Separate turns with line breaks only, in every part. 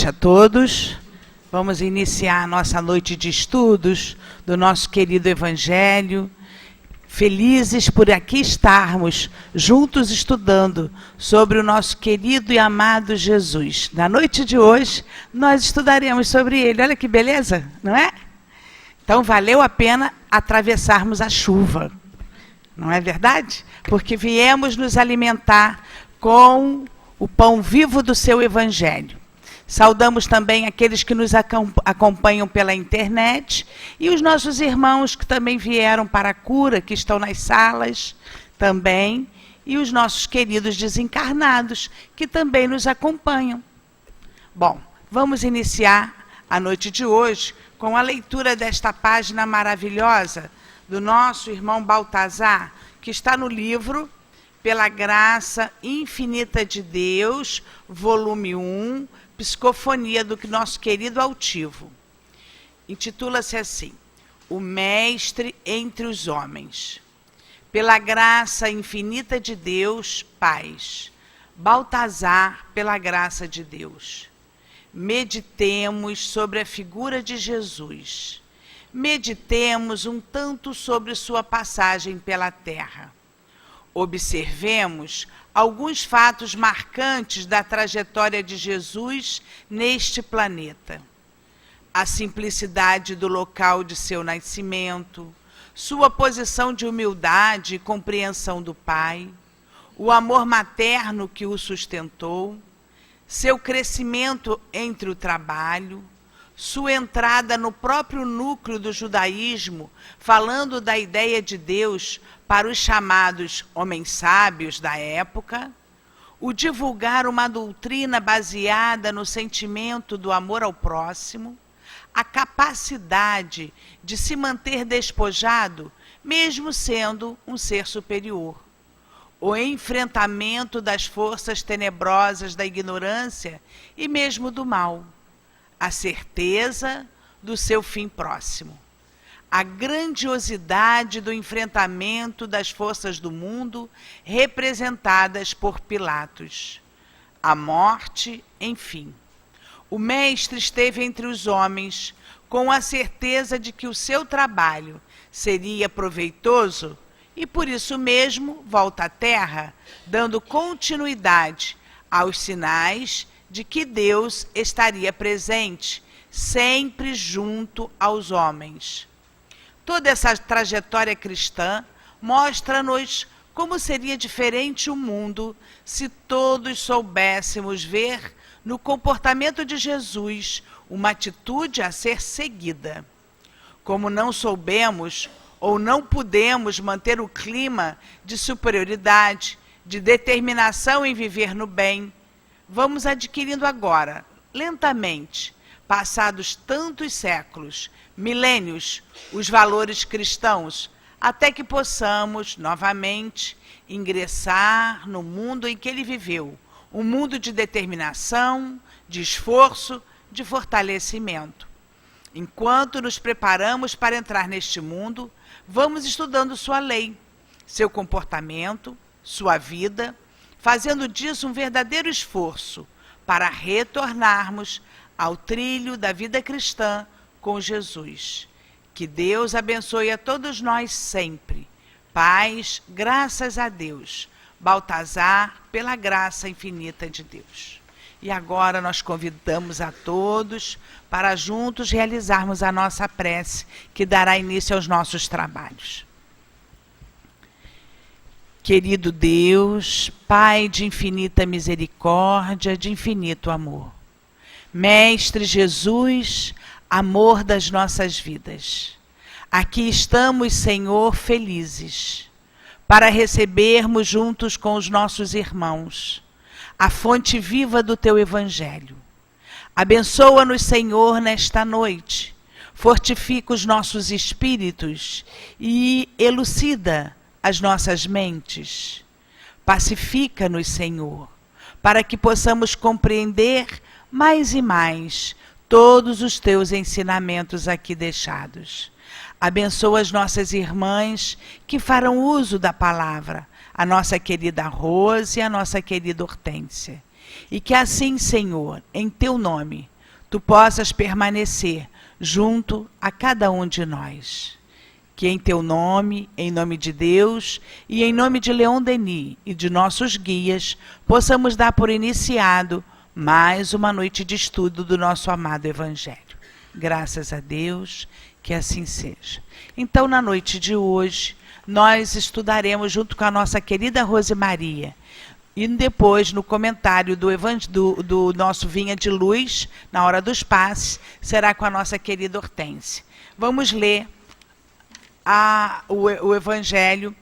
noite a todos. Vamos iniciar a nossa noite de estudos do nosso querido Evangelho. Felizes por aqui estarmos juntos estudando sobre o nosso querido e amado Jesus. Na noite de hoje, nós estudaremos sobre ele. Olha que beleza, não é? Então, valeu a pena atravessarmos a chuva. Não é verdade? Porque viemos nos alimentar com o pão vivo do seu Evangelho. Saudamos também aqueles que nos acompanham pela internet e os nossos irmãos que também vieram para a cura, que estão nas salas também, e os nossos queridos desencarnados, que também nos acompanham. Bom, vamos iniciar a noite de hoje com a leitura desta página maravilhosa do nosso irmão Baltazar, que está no livro Pela Graça Infinita de Deus, volume 1, Psicofonia do nosso querido Altivo. Intitula-se assim: O Mestre entre os Homens. Pela graça infinita de Deus, paz. Baltazar, pela graça de Deus. Meditemos sobre a figura de Jesus. Meditemos um tanto sobre sua passagem pela terra. Observemos alguns fatos marcantes da trajetória de Jesus neste planeta. A simplicidade do local de seu nascimento, sua posição de humildade e compreensão do Pai, o amor materno que o sustentou, seu crescimento entre o trabalho, sua entrada no próprio núcleo do judaísmo, falando da ideia de Deus para os chamados homens sábios da época, o divulgar uma doutrina baseada no sentimento do amor ao próximo, a capacidade de se manter despojado, mesmo sendo um ser superior, o enfrentamento das forças tenebrosas da ignorância e mesmo do mal, a certeza do seu fim próximo, a grandiosidade do enfrentamento das forças do mundo representadas por Pilatos, a morte, enfim. O Mestre esteve entre os homens com a certeza de que o seu trabalho seria proveitoso e por isso mesmo volta à Terra, dando continuidade aos sinais de que Deus estaria presente, sempre junto aos homens. Toda essa trajetória cristã mostra-nos como seria diferente o mundo se todos soubéssemos ver no comportamento de Jesus uma atitude a ser seguida. Como não soubemos ou não pudemos manter o clima de superioridade, de determinação em viver no bem, vamos adquirindo agora, lentamente, passados tantos séculos, milênios, os valores cristãos, até que possamos, novamente, ingressar no mundo em que ele viveu, um mundo de determinação, de esforço, de fortalecimento. Enquanto nos preparamos para entrar neste mundo, vamos estudando sua lei, seu comportamento, sua vida, fazendo disso um verdadeiro esforço para retornarmos ao trilho da vida cristã com Jesus. Que Deus abençoe a todos nós sempre. Paz, graças a Deus. Baltazar, pela graça infinita de Deus. E agora nós convidamos a todos para juntos realizarmos a nossa prece, que dará início aos nossos trabalhos. Querido Deus, Pai de infinita misericórdia, de infinito amor. Mestre Jesus, amor das nossas vidas. Aqui estamos, Senhor, felizes, para recebermos juntos com os nossos irmãos a fonte viva do Teu Evangelho. Abençoa-nos, Senhor, nesta noite. Fortifica os nossos espíritos e elucida as nossas mentes. Pacifica-nos, Senhor, para que possamos compreender mais e mais todos os Teus ensinamentos aqui deixados. Abençoa as nossas irmãs que farão uso da palavra, a nossa querida Rose e a nossa querida Hortência. E que assim, Senhor, em Teu nome, tu possas permanecer junto a cada um de nós. Que em teu nome, em nome de Deus e em nome de Leon Denis e de nossos guias, possamos dar por iniciado mais uma noite de estudo do nosso amado Evangelho. Graças a Deus, que assim seja. Então, na noite de hoje, nós estudaremos junto com a nossa querida Rose Maria. E depois, no comentário do nosso Vinha de Luz, na hora dos passes, será com a nossa querida Hortência. Vamos ler o Evangelho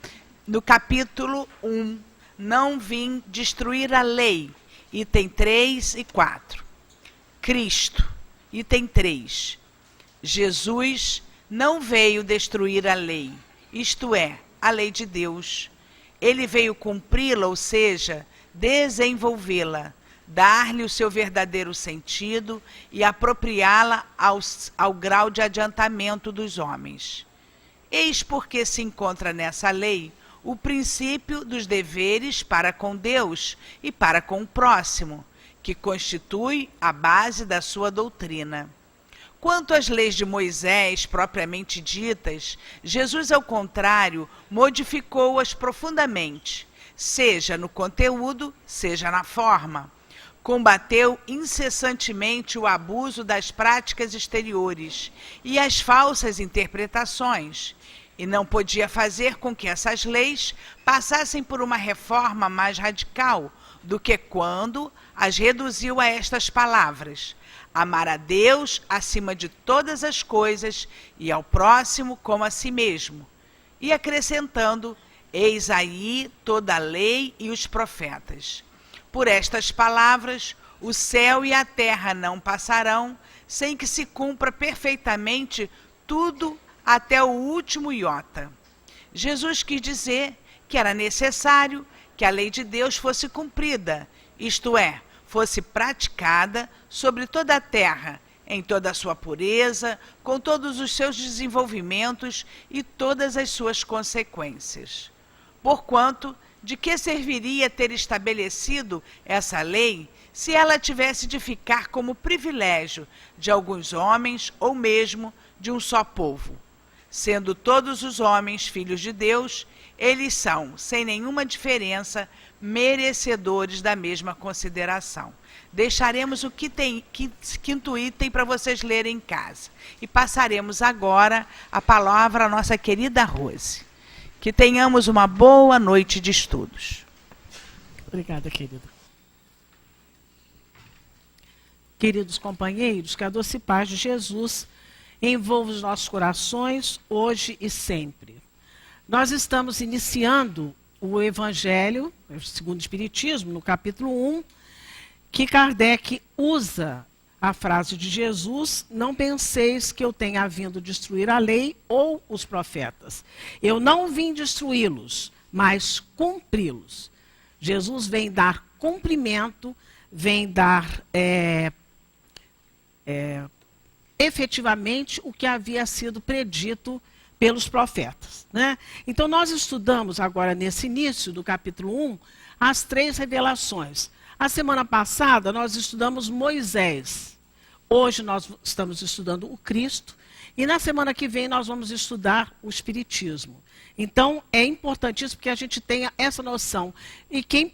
no capítulo 1. Não vim destruir a lei. Item 3 e 4. Cristo. Item 3. Jesus não veio destruir a lei, isto é, a lei de Deus. Ele veio cumpri-la, ou seja, desenvolvê-la, dar-lhe o seu verdadeiro sentido e apropriá-la ao grau de adiantamento dos homens. Eis porque se encontra nessa lei o princípio dos deveres para com Deus e para com o próximo, que constitui a base da sua doutrina. Quanto às leis de Moisés, propriamente ditas, Jesus, ao contrário, modificou-as profundamente, seja no conteúdo, seja na forma. Combateu incessantemente o abuso das práticas exteriores e as falsas interpretações, e não podia fazer com que essas leis passassem por uma reforma mais radical do que quando as reduziu a estas palavras: amar a Deus acima de todas as coisas e ao próximo como a si mesmo. E acrescentando: eis aí toda a lei e os profetas. Por estas palavras, o céu e a terra não passarão sem que se cumpra perfeitamente tudo até o último iota. Jesus quis dizer que era necessário que a lei de Deus fosse cumprida, isto é, fosse praticada sobre toda a terra, em toda a sua pureza, com todos os seus desenvolvimentos e todas as suas consequências. Porquanto, de que serviria ter estabelecido essa lei se ela tivesse de ficar como privilégio de alguns homens ou mesmo de um só povo? Sendo todos os homens filhos de Deus, eles são, sem nenhuma diferença, merecedores da mesma consideração. Deixaremos o quinto item para vocês lerem em casa. E passaremos agora a palavra à nossa querida Rose. Que tenhamos uma boa noite de estudos.
Obrigada, querida. Queridos companheiros, que a doce paz de Jesus envolva os nossos corações, hoje e sempre. Nós estamos iniciando o Evangelho, segundo o Espiritismo, no capítulo 1, que Kardec usa a frase de Jesus: não penseis que eu tenha vindo destruir a lei ou os profetas. Eu não vim destruí-los, mas cumpri-los. Jesus vem dar cumprimento, vem dar efetivamente o que havia sido predito pelos profetas, né? Então, nós estudamos agora, nesse início do capítulo 1, as 3 revelações. A semana passada, nós estudamos Moisés. Hoje, nós estamos estudando o Cristo. E na semana que vem, nós vamos estudar o Espiritismo. Então, é importantíssimo que a gente tenha essa noção. E quem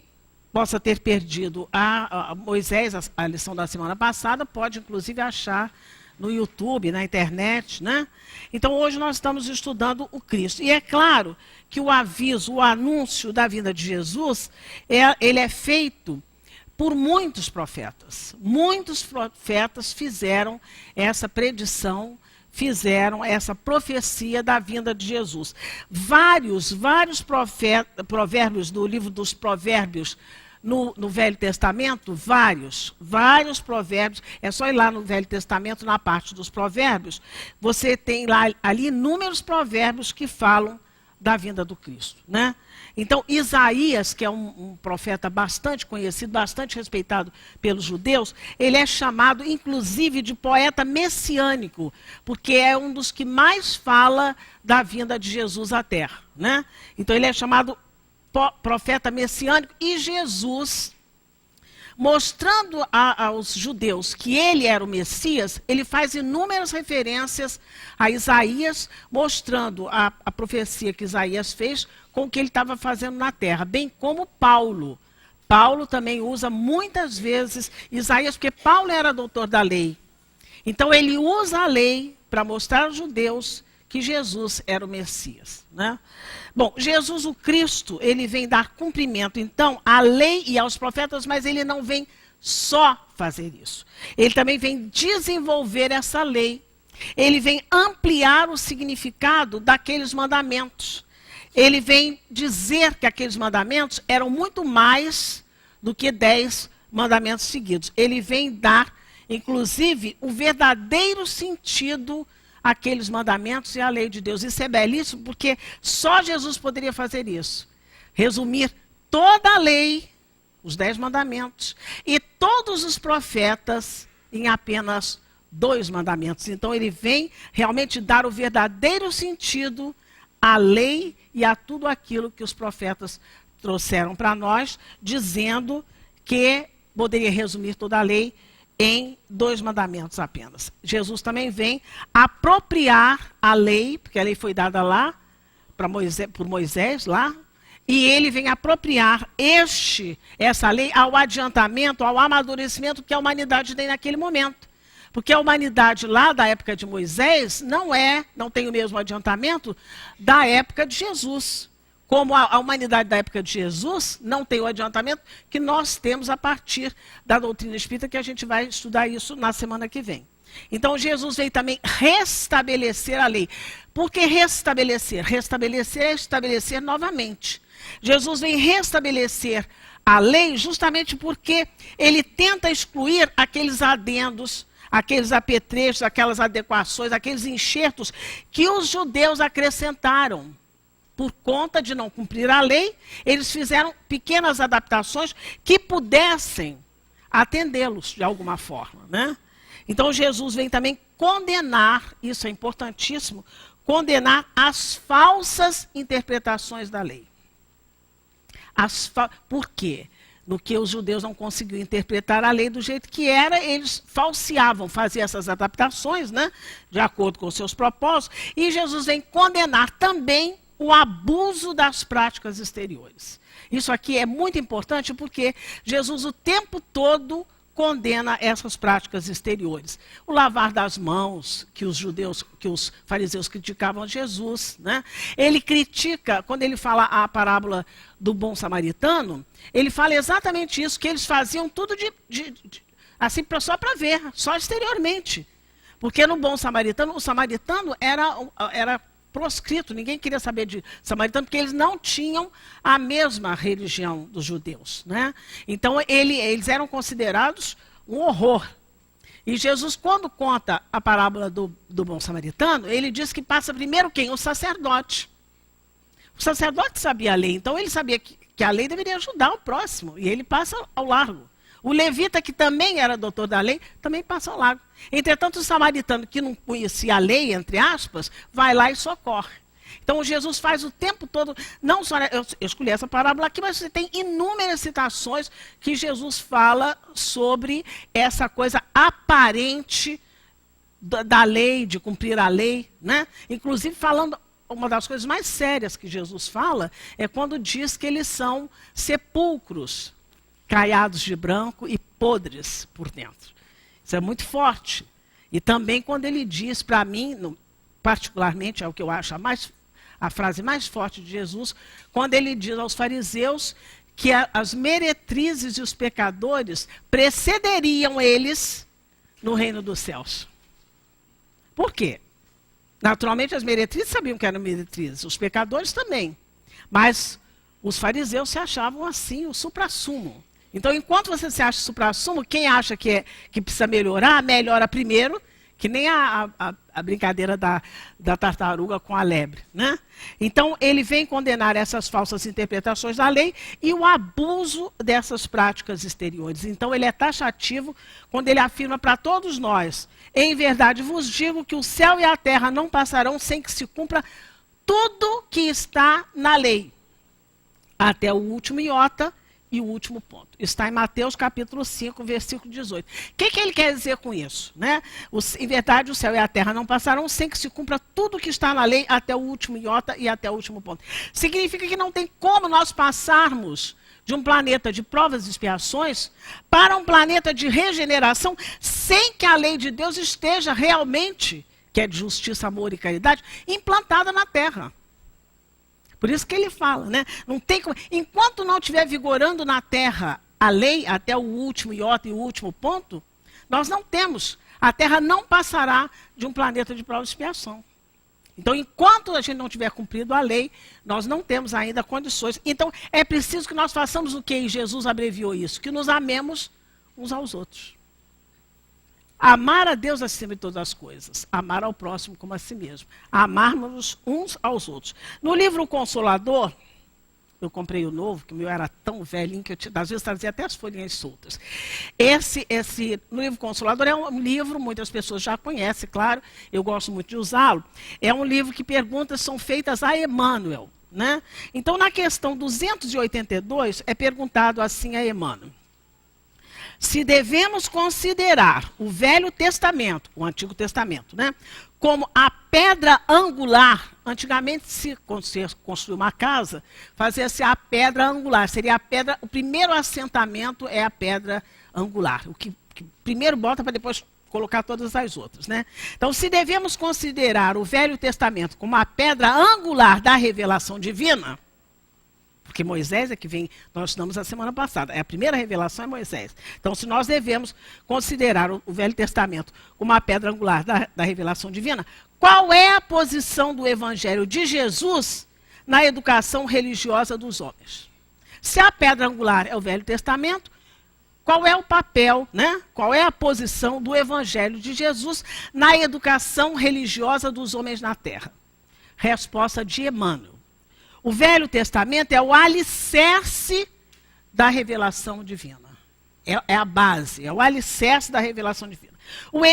possa ter perdido a Moisés, a lição da semana passada, pode, inclusive, achar no YouTube, na internet, né? Então, hoje nós estamos estudando o Cristo. E é claro que o aviso, o anúncio da vinda de Jesus, ele é feito por muitos profetas. Muitos profetas fizeram essa predição, fizeram essa profecia da vinda de Jesus. Vários provérbios do livro dos Provérbios, no Velho Testamento, vários provérbios. É só ir lá no Velho Testamento, na parte dos provérbios, você tem lá ali inúmeros provérbios que falam da vinda do Cristo, né? Então, Isaías, que é um profeta bastante conhecido, bastante respeitado pelos judeus, ele é chamado, inclusive, de poeta messiânico, porque é um dos que mais fala da vinda de Jesus à Terra, né? Então, ele é chamado profeta messiânico. E Jesus mostrando aos judeus que ele era o Messias, ele faz inúmeras referências a Isaías, mostrando a profecia que Isaías fez com o que ele estava fazendo na terra, bem como Paulo. Paulo também usa muitas vezes Isaías, porque Paulo era doutor da lei. Então ele usa a lei para mostrar aos judeus que Jesus era o Messias, né? Bom, Jesus o Cristo, ele vem dar cumprimento, então, à lei e aos profetas, mas ele não vem só fazer isso. Ele também vem desenvolver essa lei. Ele vem ampliar o significado daqueles mandamentos. Ele vem dizer que aqueles mandamentos eram muito mais do que 10 mandamentos seguidos. Ele vem dar, inclusive, o verdadeiro sentido àqueles mandamentos e à lei de Deus. Isso é belíssimo, porque só Jesus poderia fazer isso. Resumir toda a lei, os 10 mandamentos, e todos os profetas em apenas 2 mandamentos. Então ele vem realmente dar o verdadeiro sentido à lei e a tudo aquilo que os profetas trouxeram para nós, dizendo que poderia resumir toda a lei em 2 mandamentos apenas. Jesus também vem apropriar a lei, porque a lei foi dada lá por Moisés, lá, e ele vem apropriar essa lei ao adiantamento, ao amadurecimento que a humanidade tem naquele momento. Porque a humanidade lá da época de Moisés não tem o mesmo adiantamento da época de Jesus. Como a humanidade da época de Jesus não tem o adiantamento que nós temos a partir da doutrina espírita, que a gente vai estudar isso na semana que vem. Então Jesus veio também restabelecer a lei. Por que restabelecer? Restabelecer é estabelecer novamente. Jesus vem restabelecer a lei justamente porque ele tenta excluir aqueles adendos, aqueles apetrechos, aquelas adequações, aqueles enxertos que os judeus acrescentaram. Por conta de não cumprir a lei, eles fizeram pequenas adaptações que pudessem atendê-los de alguma forma, né? Então Jesus vem também condenar, isso é importantíssimo, condenar as falsas interpretações da lei. Por quê? No que os judeus não conseguiam interpretar a lei do jeito que era, eles falseavam, faziam essas adaptações, né, de acordo com os seus propósitos. E Jesus vem condenar também o abuso das práticas exteriores. Isso aqui é muito importante porque Jesus o tempo todo condena essas práticas exteriores. O lavar das mãos, que os fariseus criticavam Jesus, né? Ele critica, quando ele fala a parábola do bom samaritano, ele fala exatamente isso, que eles faziam tudo assim só para ver, só exteriormente. Porque no bom samaritano, o samaritano era proscrito, ninguém queria saber de samaritano, porque eles não tinham a mesma religião dos judeus, né? Então eles eram considerados um horror. E Jesus, quando conta a parábola do bom samaritano, ele diz que passa primeiro quem? O sacerdote. O sacerdote sabia a lei, então ele sabia que a lei deveria ajudar o próximo, e ele passa ao largo. O levita, que também era doutor da lei, também passa ao largo. Entretanto, o samaritano, que não conhecia a lei, entre aspas, vai lá e socorre. Então, Jesus faz o tempo todo, não só, eu escolhi essa parábola aqui, mas você tem inúmeras citações que Jesus fala sobre essa coisa aparente da lei, de cumprir a lei, né? Inclusive falando, uma das coisas mais sérias que Jesus fala é quando diz que eles são sepulcros, caiados de branco e podres por dentro. Isso é muito forte. E também quando ele diz, para mim, particularmente, é o que eu acho a frase mais forte de Jesus, quando ele diz aos fariseus que as meretrizes e os pecadores precederiam eles no reino dos céus. Por quê? Naturalmente, as meretrizes sabiam que eram meretrizes, os pecadores também. Mas os fariseus se achavam assim, o suprassumo. Então, enquanto você se acha suprassumo, quem acha que precisa melhorar, melhora primeiro, que nem a brincadeira da tartaruga com a lebre, né? Então, ele vem condenar essas falsas interpretações da lei e o abuso dessas práticas exteriores. Então, ele é taxativo quando ele afirma para todos nós: em verdade vos digo que o céu e a terra não passarão sem que se cumpra tudo que está na lei, até o último iota e o último ponto. Está em Mateus capítulo 5, versículo 18. O que ele quer dizer com isso? Né? Em verdade, o céu e a terra não passarão sem que se cumpra tudo que está na lei até o último iota e até o último ponto. Significa que não tem como nós passarmos de um planeta de provas e expiações para um planeta de regeneração sem que a lei de Deus esteja realmente, que é de justiça, amor e caridade, implantada na terra. Por isso que ele fala, né? Não tem como, enquanto não estiver vigorando na terra a lei até o último iota e o último ponto, nós não temos. A terra não passará de um planeta de prova e expiação. Então, enquanto a gente não tiver cumprido a lei, nós não temos ainda condições. Então, é preciso que nós façamos o que? E Jesus abreviou isso, que nos amemos uns aos outros. Amar a Deus acima de todas as coisas. Amar ao próximo como a si mesmo. Amarmos uns aos outros. No livro Consolador, eu comprei o novo, que o meu era tão velhinho que eu às vezes trazia até as folhinhas soltas. No livro Consolador é um livro, muitas pessoas já conhecem, claro, eu gosto muito de usá-lo. É um livro que perguntas são feitas a Emmanuel. Né? Então, na questão 282, é perguntado assim a Emmanuel: se devemos considerar o Velho Testamento, o Antigo Testamento, né, como a pedra angular. Antigamente, quando se construiu uma casa, fazia-se a pedra angular. Seria a pedra, o primeiro assentamento é a pedra angular. O que primeiro bota para depois colocar todas as outras. Né? Então, se devemos considerar o Velho Testamento como a pedra angular da revelação divina, porque Moisés é que vem, nós estudamos a semana passada, a primeira revelação é Moisés. Então, se nós devemos considerar o Velho Testamento como a pedra angular da revelação divina, qual é a posição do Evangelho de Jesus na educação religiosa dos homens? Se a pedra angular é o Velho Testamento, qual é o papel, né? Qual é a posição do Evangelho de Jesus na educação religiosa dos homens na Terra? Resposta de Emmanuel: o Velho Testamento é o alicerce da revelação divina. É a base, é o alicerce da revelação divina. O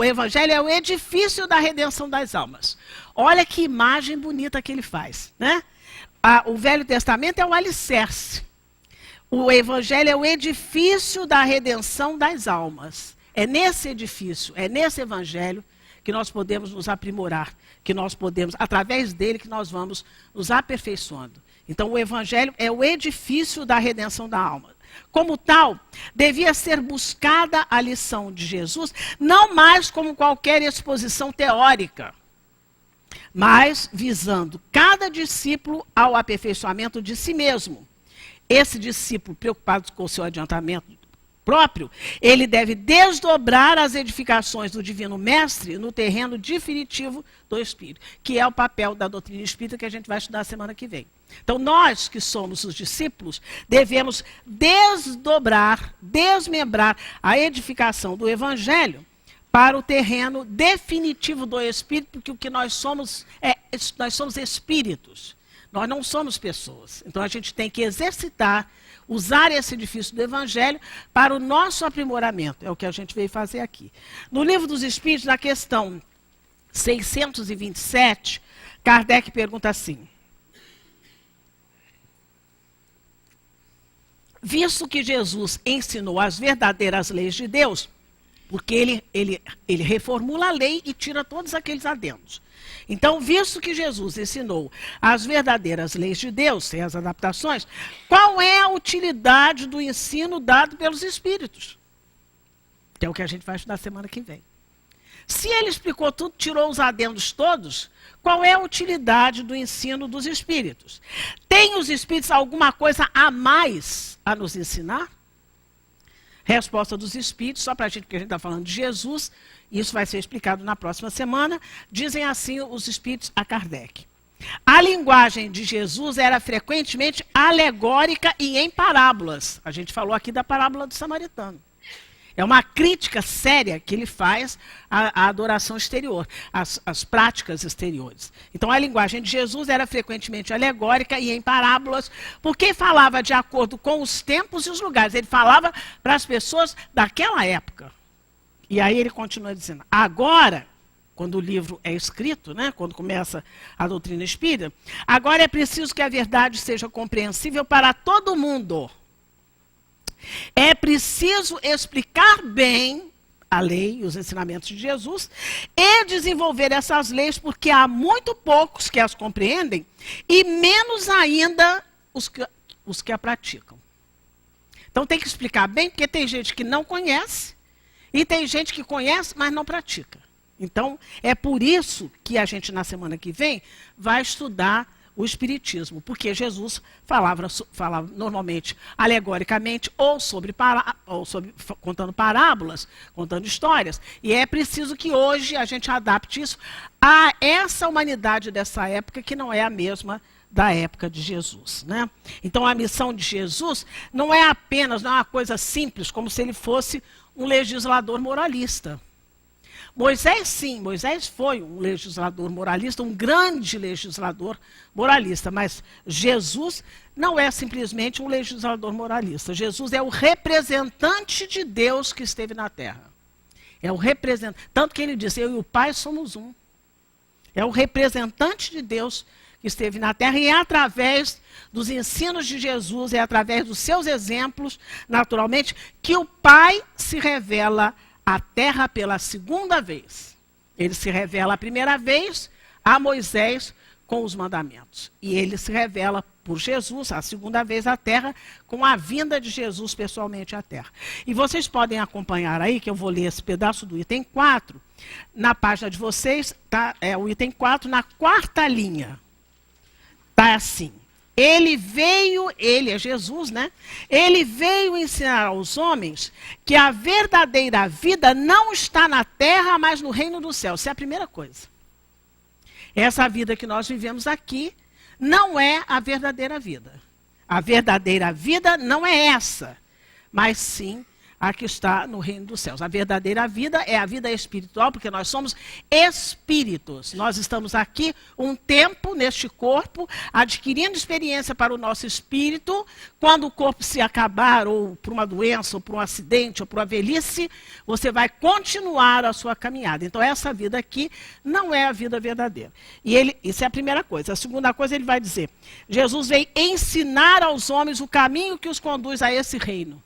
Evangelho é o edifício da redenção das almas. Olha que imagem bonita que ele faz. Né? O Velho Testamento é o alicerce. O Evangelho é o edifício da redenção das almas. É nesse edifício, é nesse Evangelho que nós podemos nos aprimorar, que nós podemos, através dele, que nós vamos nos aperfeiçoando. Então, o Evangelho é o edifício da redenção da alma. Como tal, devia ser buscada a lição de Jesus, não mais como qualquer exposição teórica, mas visando cada discípulo ao aperfeiçoamento de si mesmo. Esse discípulo, preocupado com o seu adiantamento próprio, ele deve desdobrar as edificações do Divino Mestre no terreno definitivo do Espírito, que é o papel da doutrina espírita que a gente vai estudar semana que vem. Então, nós que somos os discípulos, devemos desdobrar, desmembrar a edificação do Evangelho para o terreno definitivo do Espírito, porque o que nós somos espíritos, nós não somos pessoas. Então, a gente tem que exercitar, usar esse edifício do Evangelho para o nosso aprimoramento. É o que a gente veio fazer aqui. No Livro dos Espíritos, na questão 627, Kardec pergunta assim: visto que Jesus ensinou as verdadeiras leis de Deus, porque ele reformula a lei e tira todos aqueles adendos. Então, visto que Jesus ensinou as verdadeiras leis de Deus, sem as adaptações, qual é a utilidade do ensino dado pelos Espíritos? Que é o que a gente vai estudar semana que vem. Se ele explicou tudo, tirou os adendos todos, qual é a utilidade do ensino dos Espíritos? Tem os Espíritos alguma coisa a mais a nos ensinar? Resposta dos Espíritos, só para a gente, porque a gente está falando de Jesus, isso vai ser explicado na próxima semana. Dizem assim os Espíritos a Kardec: a linguagem de Jesus era frequentemente alegórica e em parábolas. A gente falou aqui da parábola do samaritano. É uma crítica séria que ele faz à adoração exterior, às práticas exteriores. Então, a linguagem de Jesus era frequentemente alegórica e em parábolas, porque falava de acordo com os tempos e os lugares. Ele falava para as pessoas daquela época. E aí ele continua dizendo: agora, quando o livro é escrito, né, quando começa a doutrina espírita. Agora é preciso que a verdade seja compreensível para todo mundo. É preciso explicar bem a lei e os ensinamentos de Jesus e desenvolver essas leis, porque há muito poucos que as compreendem e menos ainda os que a praticam. Então tem que explicar bem, porque tem gente que não conhece e tem gente que conhece, mas não pratica. Então é por isso que a gente na semana que vem vai estudar o Espiritismo, porque Jesus falava normalmente alegoricamente ou contando parábolas, contando histórias, e é preciso que hoje a gente adapte isso a essa humanidade dessa época, que não é a mesma da época de Jesus, né? Então a missão de Jesus não é uma coisa simples, como se ele fosse um legislador moralista. Moisés, sim, Moisés foi um legislador moralista, um grande legislador moralista, mas Jesus não é simplesmente um legislador moralista. Jesus é o representante de Deus que esteve na Terra. É o representante, tanto que ele disse, eu e o Pai somos um. É o representante de Deus que esteve na Terra, e é através dos ensinos de Jesus, é através dos seus exemplos, naturalmente, que o Pai se revela a terra pela segunda vez. Ele se revela a primeira vez a Moisés com os mandamentos. E ele se revela por Jesus, a segunda vez à terra, com a vinda de Jesus pessoalmente à terra. E vocês podem acompanhar aí, que eu vou ler esse pedaço do item 4. Na página de vocês, tá, o item 4, na quarta linha. Está assim. Ele é Jesus, né? Ele veio ensinar aos homens que a verdadeira vida não está na terra, mas no reino do céu. Essa é a primeira coisa. Essa vida que nós vivemos aqui não é a verdadeira vida. A verdadeira vida não é essa, mas sim a que está no reino dos céus. A verdadeira vida é a vida espiritual, porque nós somos espíritos. Nós estamos aqui um tempo neste corpo, adquirindo experiência para o nosso espírito. Quando o corpo se acabar, ou por uma doença, ou por um acidente, ou por uma velhice, você vai continuar a sua caminhada. Então essa vida aqui não é a vida verdadeira. E isso é a primeira coisa. A segunda coisa, ele vai dizer, Jesus veio ensinar aos homens o caminho que os conduz a esse reino.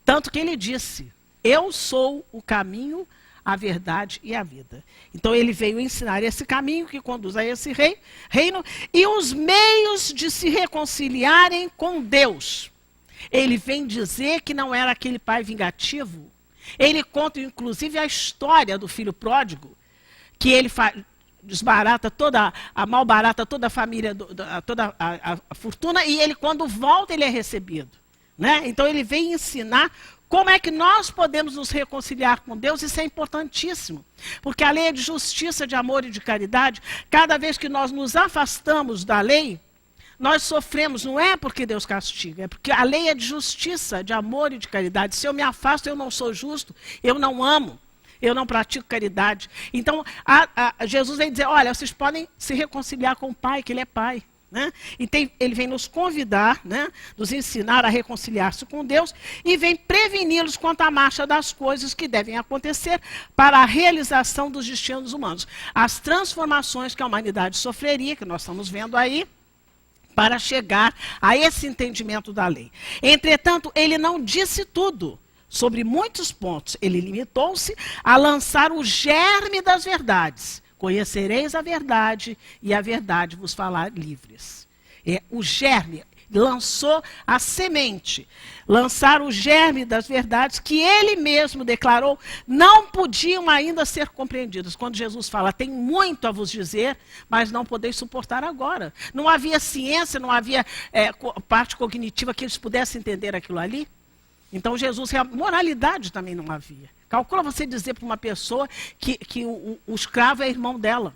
Tanto que ele disse, eu sou o caminho, a verdade e a vida. Então ele veio ensinar esse caminho que conduz a esse reino e os meios de se reconciliarem com Deus. Ele vem dizer que não era aquele pai vingativo. Ele conta inclusive a história do filho pródigo, que ele desbarata malbarata toda a família, toda a fortuna, e ele quando volta ele é recebido. Né? Então ele vem ensinar como é que nós podemos nos reconciliar com Deus. Isso é importantíssimo, porque a lei é de justiça, de amor e de caridade. Cada vez que nós nos afastamos da lei, nós sofremos, não é porque Deus castiga, é porque a lei é de justiça, de amor e de caridade. Se eu me afasto, eu não sou justo, eu não amo, eu não pratico caridade. Então Jesus vem dizer, olha, vocês podem se reconciliar com o Pai, que Ele é Pai. Né? E ele vem nos convidar, né? Nos ensinar a reconciliar-se com Deus e vem preveni-los quanto à marcha das coisas que devem acontecer para a realização dos destinos humanos. As transformações que a humanidade sofreria, que nós estamos vendo aí, para chegar a esse entendimento da lei. Entretanto, ele não disse tudo. Sobre muitos pontos, ele limitou-se a lançar o germe das verdades. Conhecereis a verdade e a verdade vos fará livres. O germe, lançou a semente, lançar o germe das verdades que ele mesmo declarou não podiam ainda ser compreendidas. Quando Jesus fala, tem muito a vos dizer, mas não podeis suportar agora. Não havia ciência, não havia parte cognitiva que eles pudessem entender aquilo ali. Então Jesus, moralidade também não havia. Calcula você dizer para uma pessoa que o escravo é irmão dela.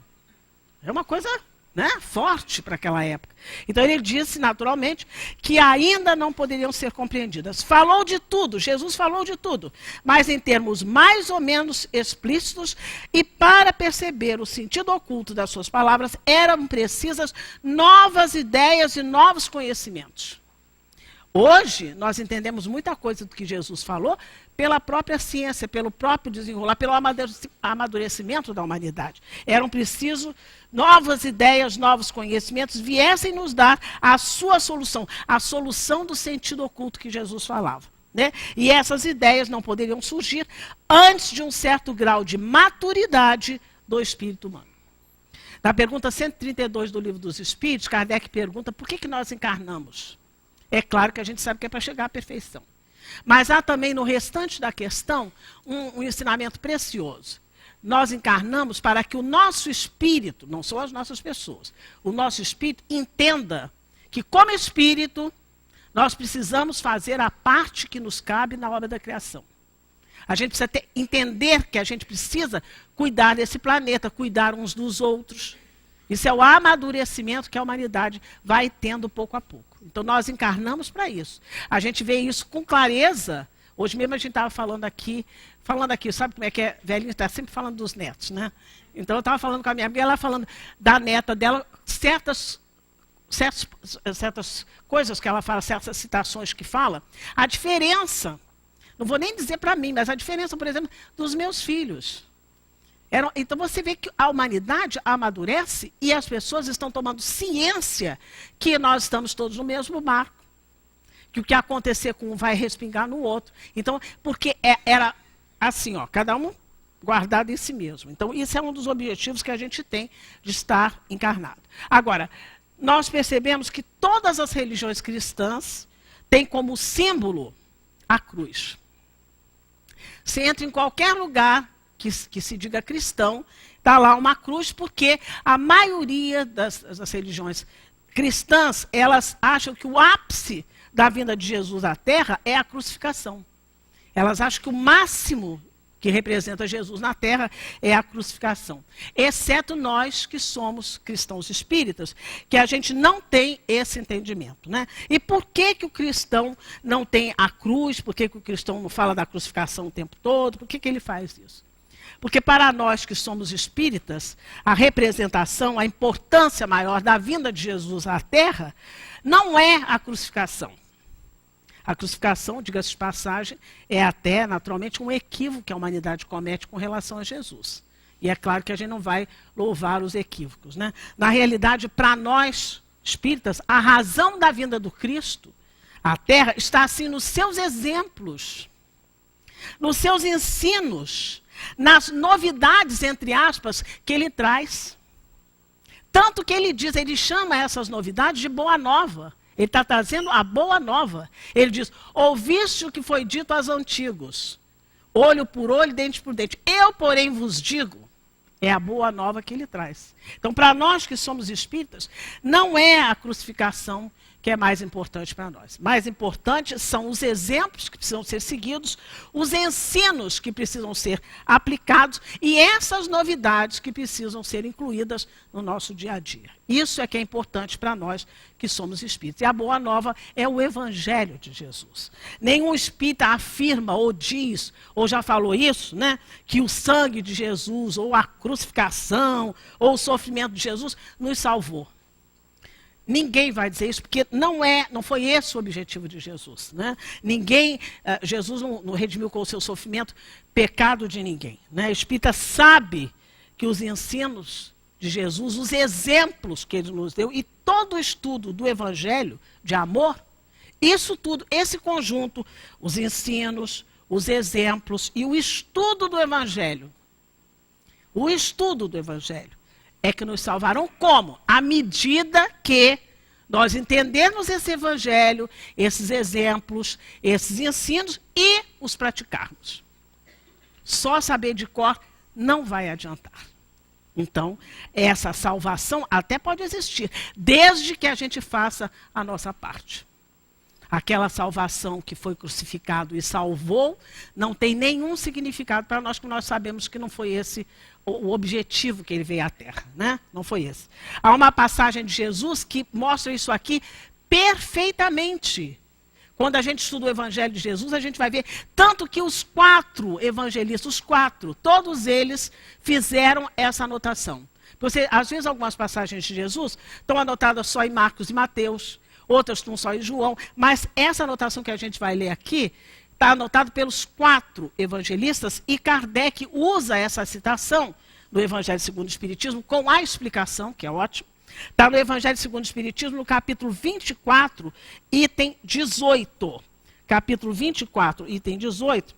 É uma coisa, né, forte para aquela época. Então ele disse, naturalmente, que ainda não poderiam ser compreendidas. Falou de tudo, Jesus falou de tudo, mas em termos mais ou menos explícitos, e para perceber o sentido oculto das suas palavras, eram precisas novas ideias e novos conhecimentos. Hoje, nós entendemos muita coisa do que Jesus falou pela própria ciência, pelo próprio desenrolar, pelo amadurecimento da humanidade. Eram preciso novas ideias, novos conhecimentos, viessem nos dar a sua solução, a solução do sentido oculto que Jesus falava. Né? E essas ideias não poderiam surgir antes de um certo grau de maturidade do espírito humano. Na pergunta 132 do Livro dos Espíritos, Kardec pergunta por que nós encarnamos. É claro que a gente sabe que é para chegar à perfeição. Mas há também no restante da questão um ensinamento precioso. Nós encarnamos para que o nosso espírito, não são as nossas pessoas, o nosso espírito entenda que como espírito nós precisamos fazer a parte que nos cabe na obra da criação. A gente precisa entender que a gente precisa cuidar desse planeta, cuidar uns dos outros. Isso é o amadurecimento que a humanidade vai tendo pouco a pouco. Então, nós encarnamos para isso. A gente vê isso com clareza. Hoje mesmo a gente estava falando aqui, sabe como é que é? Velhinho está sempre falando dos netos, né? Então, eu estava falando com a minha amiga, ela falando da neta dela, certas coisas que ela fala, certas citações que fala. A diferença, não vou nem dizer para mim, mas a diferença, por exemplo, dos meus filhos. Então você vê que a humanidade amadurece e as pessoas estão tomando ciência que nós estamos todos no mesmo barco. Que o que acontecer com um vai respingar no outro. Então, porque era assim, ó, cada um guardado em si mesmo. Então, isso é um dos objetivos que a gente tem de estar encarnado. Agora, nós percebemos que todas as religiões cristãs têm como símbolo a cruz. Você entra em qualquer lugar que se diga cristão, está lá uma cruz, porque a maioria das religiões cristãs, elas acham que o ápice da vinda de Jesus à Terra é a crucificação. Elas acham que o máximo que representa Jesus na Terra é a crucificação. Exceto nós que somos cristãos espíritas, que a gente não tem esse entendimento. Né? E por que o cristão não tem a cruz? Por que o cristão não fala da crucificação o tempo todo? Por que ele faz isso? Porque para nós que somos espíritas, a representação, a importância maior da vinda de Jesus à Terra não é a crucificação. A crucificação, diga-se de passagem, é até, naturalmente, um equívoco que a humanidade comete com relação a Jesus. E é claro que a gente não vai louvar os equívocos. Né? Na realidade, para nós, espíritas, a razão da vinda do Cristo à Terra está, assim, nos seus exemplos, nos seus ensinos, nas novidades, entre aspas, que ele traz. Tanto que ele chama essas novidades de boa nova. Ele está trazendo a boa nova. Ele diz, ouviste o que foi dito aos antigos, olho por olho, dente por dente. Eu, porém, vos digo, é a boa nova que ele traz. Então, para nós que somos espíritas, não é a crucificação que é mais importante para nós. Mais importante são os exemplos que precisam ser seguidos, os ensinos que precisam ser aplicados e essas novidades que precisam ser incluídas no nosso dia a dia. Isso é que é importante para nós que somos espíritas. E a boa nova é o Evangelho de Jesus. Nenhum espírita afirma ou diz, ou já falou isso, né, que o sangue de Jesus, ou a crucificação, ou o sofrimento de Jesus nos salvou. Ninguém vai dizer isso, porque não foi esse o objetivo de Jesus. Né? Jesus não redimiu com o seu sofrimento pecado de ninguém. Né? O espírita sabe que os ensinos de Jesus, os exemplos que ele nos deu, e todo o estudo do Evangelho de amor, isso tudo, esse conjunto, os ensinos, os exemplos e o estudo do Evangelho, é que nos salvarão como? À medida que nós entendermos esse Evangelho, esses exemplos, esses ensinos e os praticarmos. Só saber de cor não vai adiantar. Então, essa salvação até pode existir, desde que a gente faça a nossa parte. Aquela salvação que foi crucificado e salvou, não tem nenhum significado para nós, que nós sabemos que não foi esse o objetivo que ele veio à Terra. Né? Não foi esse. Há uma passagem de Jesus que mostra isso aqui perfeitamente. Quando a gente estuda o Evangelho de Jesus, a gente vai ver tanto que os 4 evangelistas, todos eles fizeram essa anotação. Às vezes algumas passagens de Jesus estão anotadas só em Marcos e Mateus, outras estão só em João, mas essa anotação que a gente vai ler aqui está anotada pelos 4 evangelistas e Kardec usa essa citação do Evangelho segundo o Espiritismo com a explicação, que é ótimo. Está no Evangelho segundo o Espiritismo, no capítulo 24, item 18. Capítulo 24, item 18.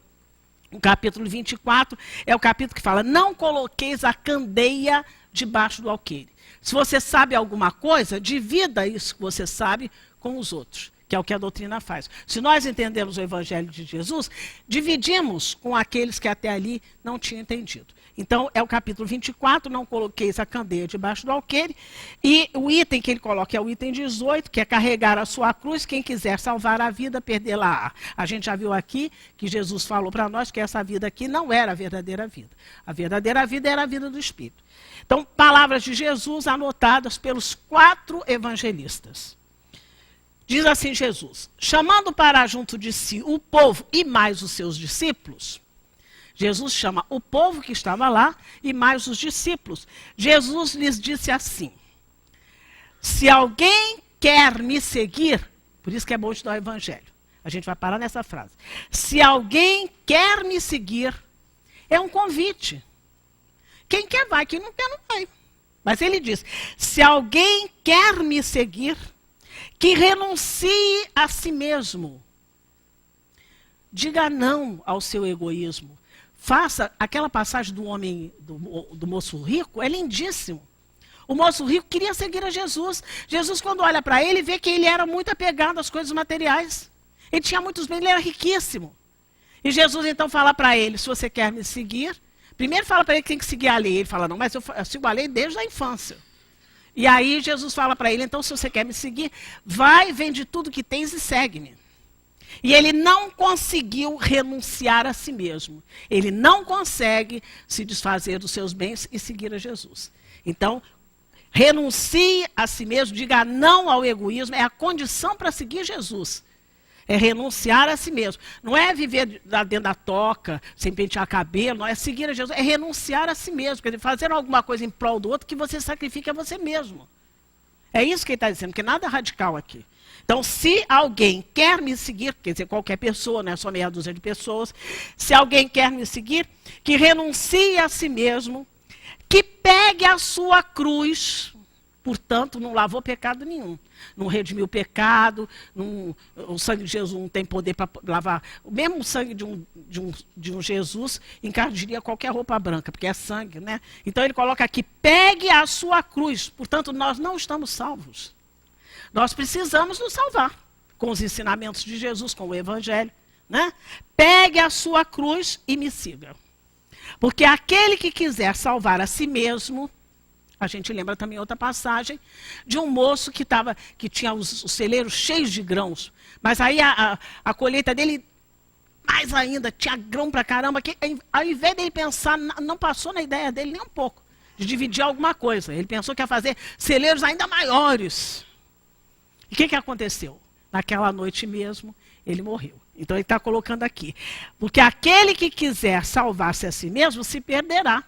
O capítulo 24 é o capítulo que fala: não coloqueis a candeia debaixo do alqueire. Se você sabe alguma coisa, divida isso que você sabe com os outros, que é o que a doutrina faz. Se nós entendemos o Evangelho de Jesus, dividimos com aqueles que até ali não tinham entendido. Então, é o capítulo 24, não coloqueis a candeia debaixo do alqueire. E o item que ele coloca é o item 18, que é carregar a sua cruz. Quem quiser salvar a vida, perdê-la-á. A gente já viu aqui que Jesus falou para nós que essa vida aqui não era a verdadeira vida. A verdadeira vida era a vida do Espírito. Então, palavras de Jesus anotadas pelos 4 evangelistas. Diz assim Jesus: chamando para junto de si o povo e mais os seus discípulos. Jesus chama o povo que estava lá e mais os discípulos. Jesus lhes disse assim: se alguém quer me seguir, por isso que é bom estudar o Evangelho. A gente vai parar nessa frase. Se alguém quer me seguir, é um convite. Quem quer vai, quem não quer não vai. Mas ele diz: se alguém quer me seguir, que renuncie a si mesmo. Diga não ao seu egoísmo. Faça aquela passagem do homem, do moço rico, é lindíssimo. O moço rico queria seguir a Jesus. Jesus, quando olha para ele, vê que ele era muito apegado às coisas materiais. Ele tinha muitos bens, ele era riquíssimo. E Jesus então fala para ele: se você quer me seguir, primeiro fala para ele que tem que seguir a lei. Ele fala: não, mas eu sigo a lei desde a infância. E aí Jesus fala para ele: então, se você quer me seguir, vai, vende tudo que tens e segue-me. E ele não conseguiu renunciar a si mesmo. Ele não consegue se desfazer dos seus bens e seguir a Jesus. Então, renuncie a si mesmo, diga não ao egoísmo, é a condição para seguir Jesus. É renunciar a si mesmo. Não é viver dentro da toca, sem pentear cabelo, não é seguir a Jesus, é renunciar a si mesmo. Quer dizer, fazer alguma coisa em prol do outro que você sacrifique a você mesmo. É isso que ele está dizendo, porque nada radical aqui. Então, se alguém quer me seguir, quer dizer, qualquer pessoa, não é só meia dúzia de pessoas, se alguém quer me seguir, que renuncie a si mesmo, que pegue a sua cruz, portanto, não lavou pecado nenhum, não redimiu pecado, o sangue de Jesus não tem poder para lavar. O mesmo sangue de um Jesus encardiria qualquer roupa branca, porque é sangue, né? Então ele coloca aqui: pegue a sua cruz. Portanto, nós não estamos salvos. Nós precisamos nos salvar com os ensinamentos de Jesus, com o Evangelho, né? Pegue a sua cruz e me siga. Porque aquele que quiser salvar a si mesmo, a gente lembra também outra passagem de um moço que tinha os celeiros cheios de grãos, mas aí a colheita dele, mais ainda, tinha grão pra caramba, que ao invés dele pensar, não passou na ideia dele nem um pouco, de dividir alguma coisa. Ele pensou que ia fazer celeiros ainda maiores. E o que aconteceu? Naquela noite mesmo, ele morreu. Então ele está colocando aqui: porque aquele que quiser salvar-se a si mesmo, se perderá.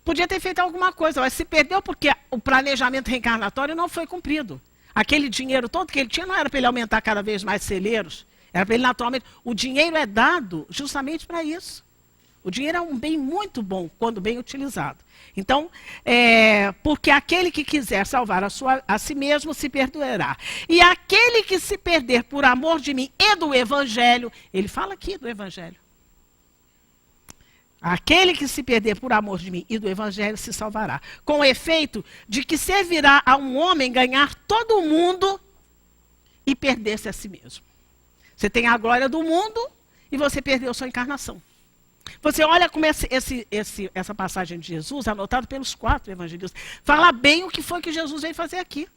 Podia ter feito alguma coisa, mas se perdeu porque o planejamento reencarnatório não foi cumprido. Aquele dinheiro todo que ele tinha não era para ele aumentar cada vez mais celeiros, era para ele naturalmente. O dinheiro é dado justamente para isso. O dinheiro é um bem muito bom, quando bem utilizado. Então, porque aquele que quiser salvar a si mesmo se perderá. E aquele que se perder por amor de mim e do Evangelho, ele fala aqui do Evangelho. Aquele que se perder por amor de mim e do Evangelho se salvará. Com o efeito de que servirá a um homem ganhar todo o mundo e perder-se a si mesmo. Você tem a glória do mundo e você perdeu sua encarnação. Você olha como essa passagem de Jesus, anotada pelos 4 evangelistas, fala bem o que foi que Jesus veio fazer aqui.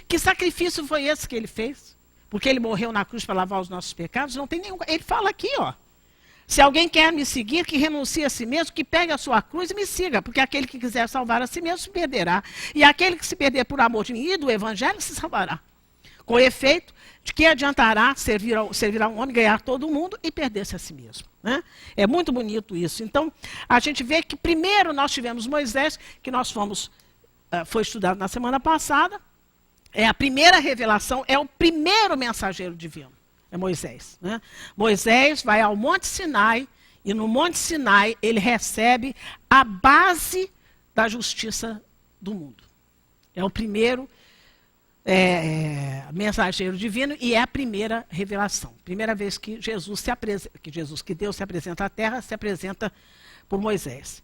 Que sacrifício foi esse que ele fez? Porque ele morreu na cruz para lavar os nossos pecados? Não tem nenhum. Ele fala aqui, ó. Se alguém quer me seguir, que renuncie a si mesmo, que pegue a sua cruz e me siga. Porque aquele que quiser salvar a si mesmo se perderá. E aquele que se perder por amor de mim e do Evangelho se salvará. Com efeito, de que adiantará servir a um homem, ganhar todo o mundo e perder-se a si mesmo. Né? É muito bonito isso. Então, a gente vê que primeiro nós tivemos Moisés, que foi estudado na semana passada, é a primeira revelação, é o primeiro mensageiro divino, é Moisés. Né? Moisés vai ao Monte Sinai, e no Monte Sinai ele recebe a base da justiça do mundo. É o primeiro mensageiro divino e é a primeira revelação. Primeira vez que Deus se apresenta à Terra, se apresenta por Moisés.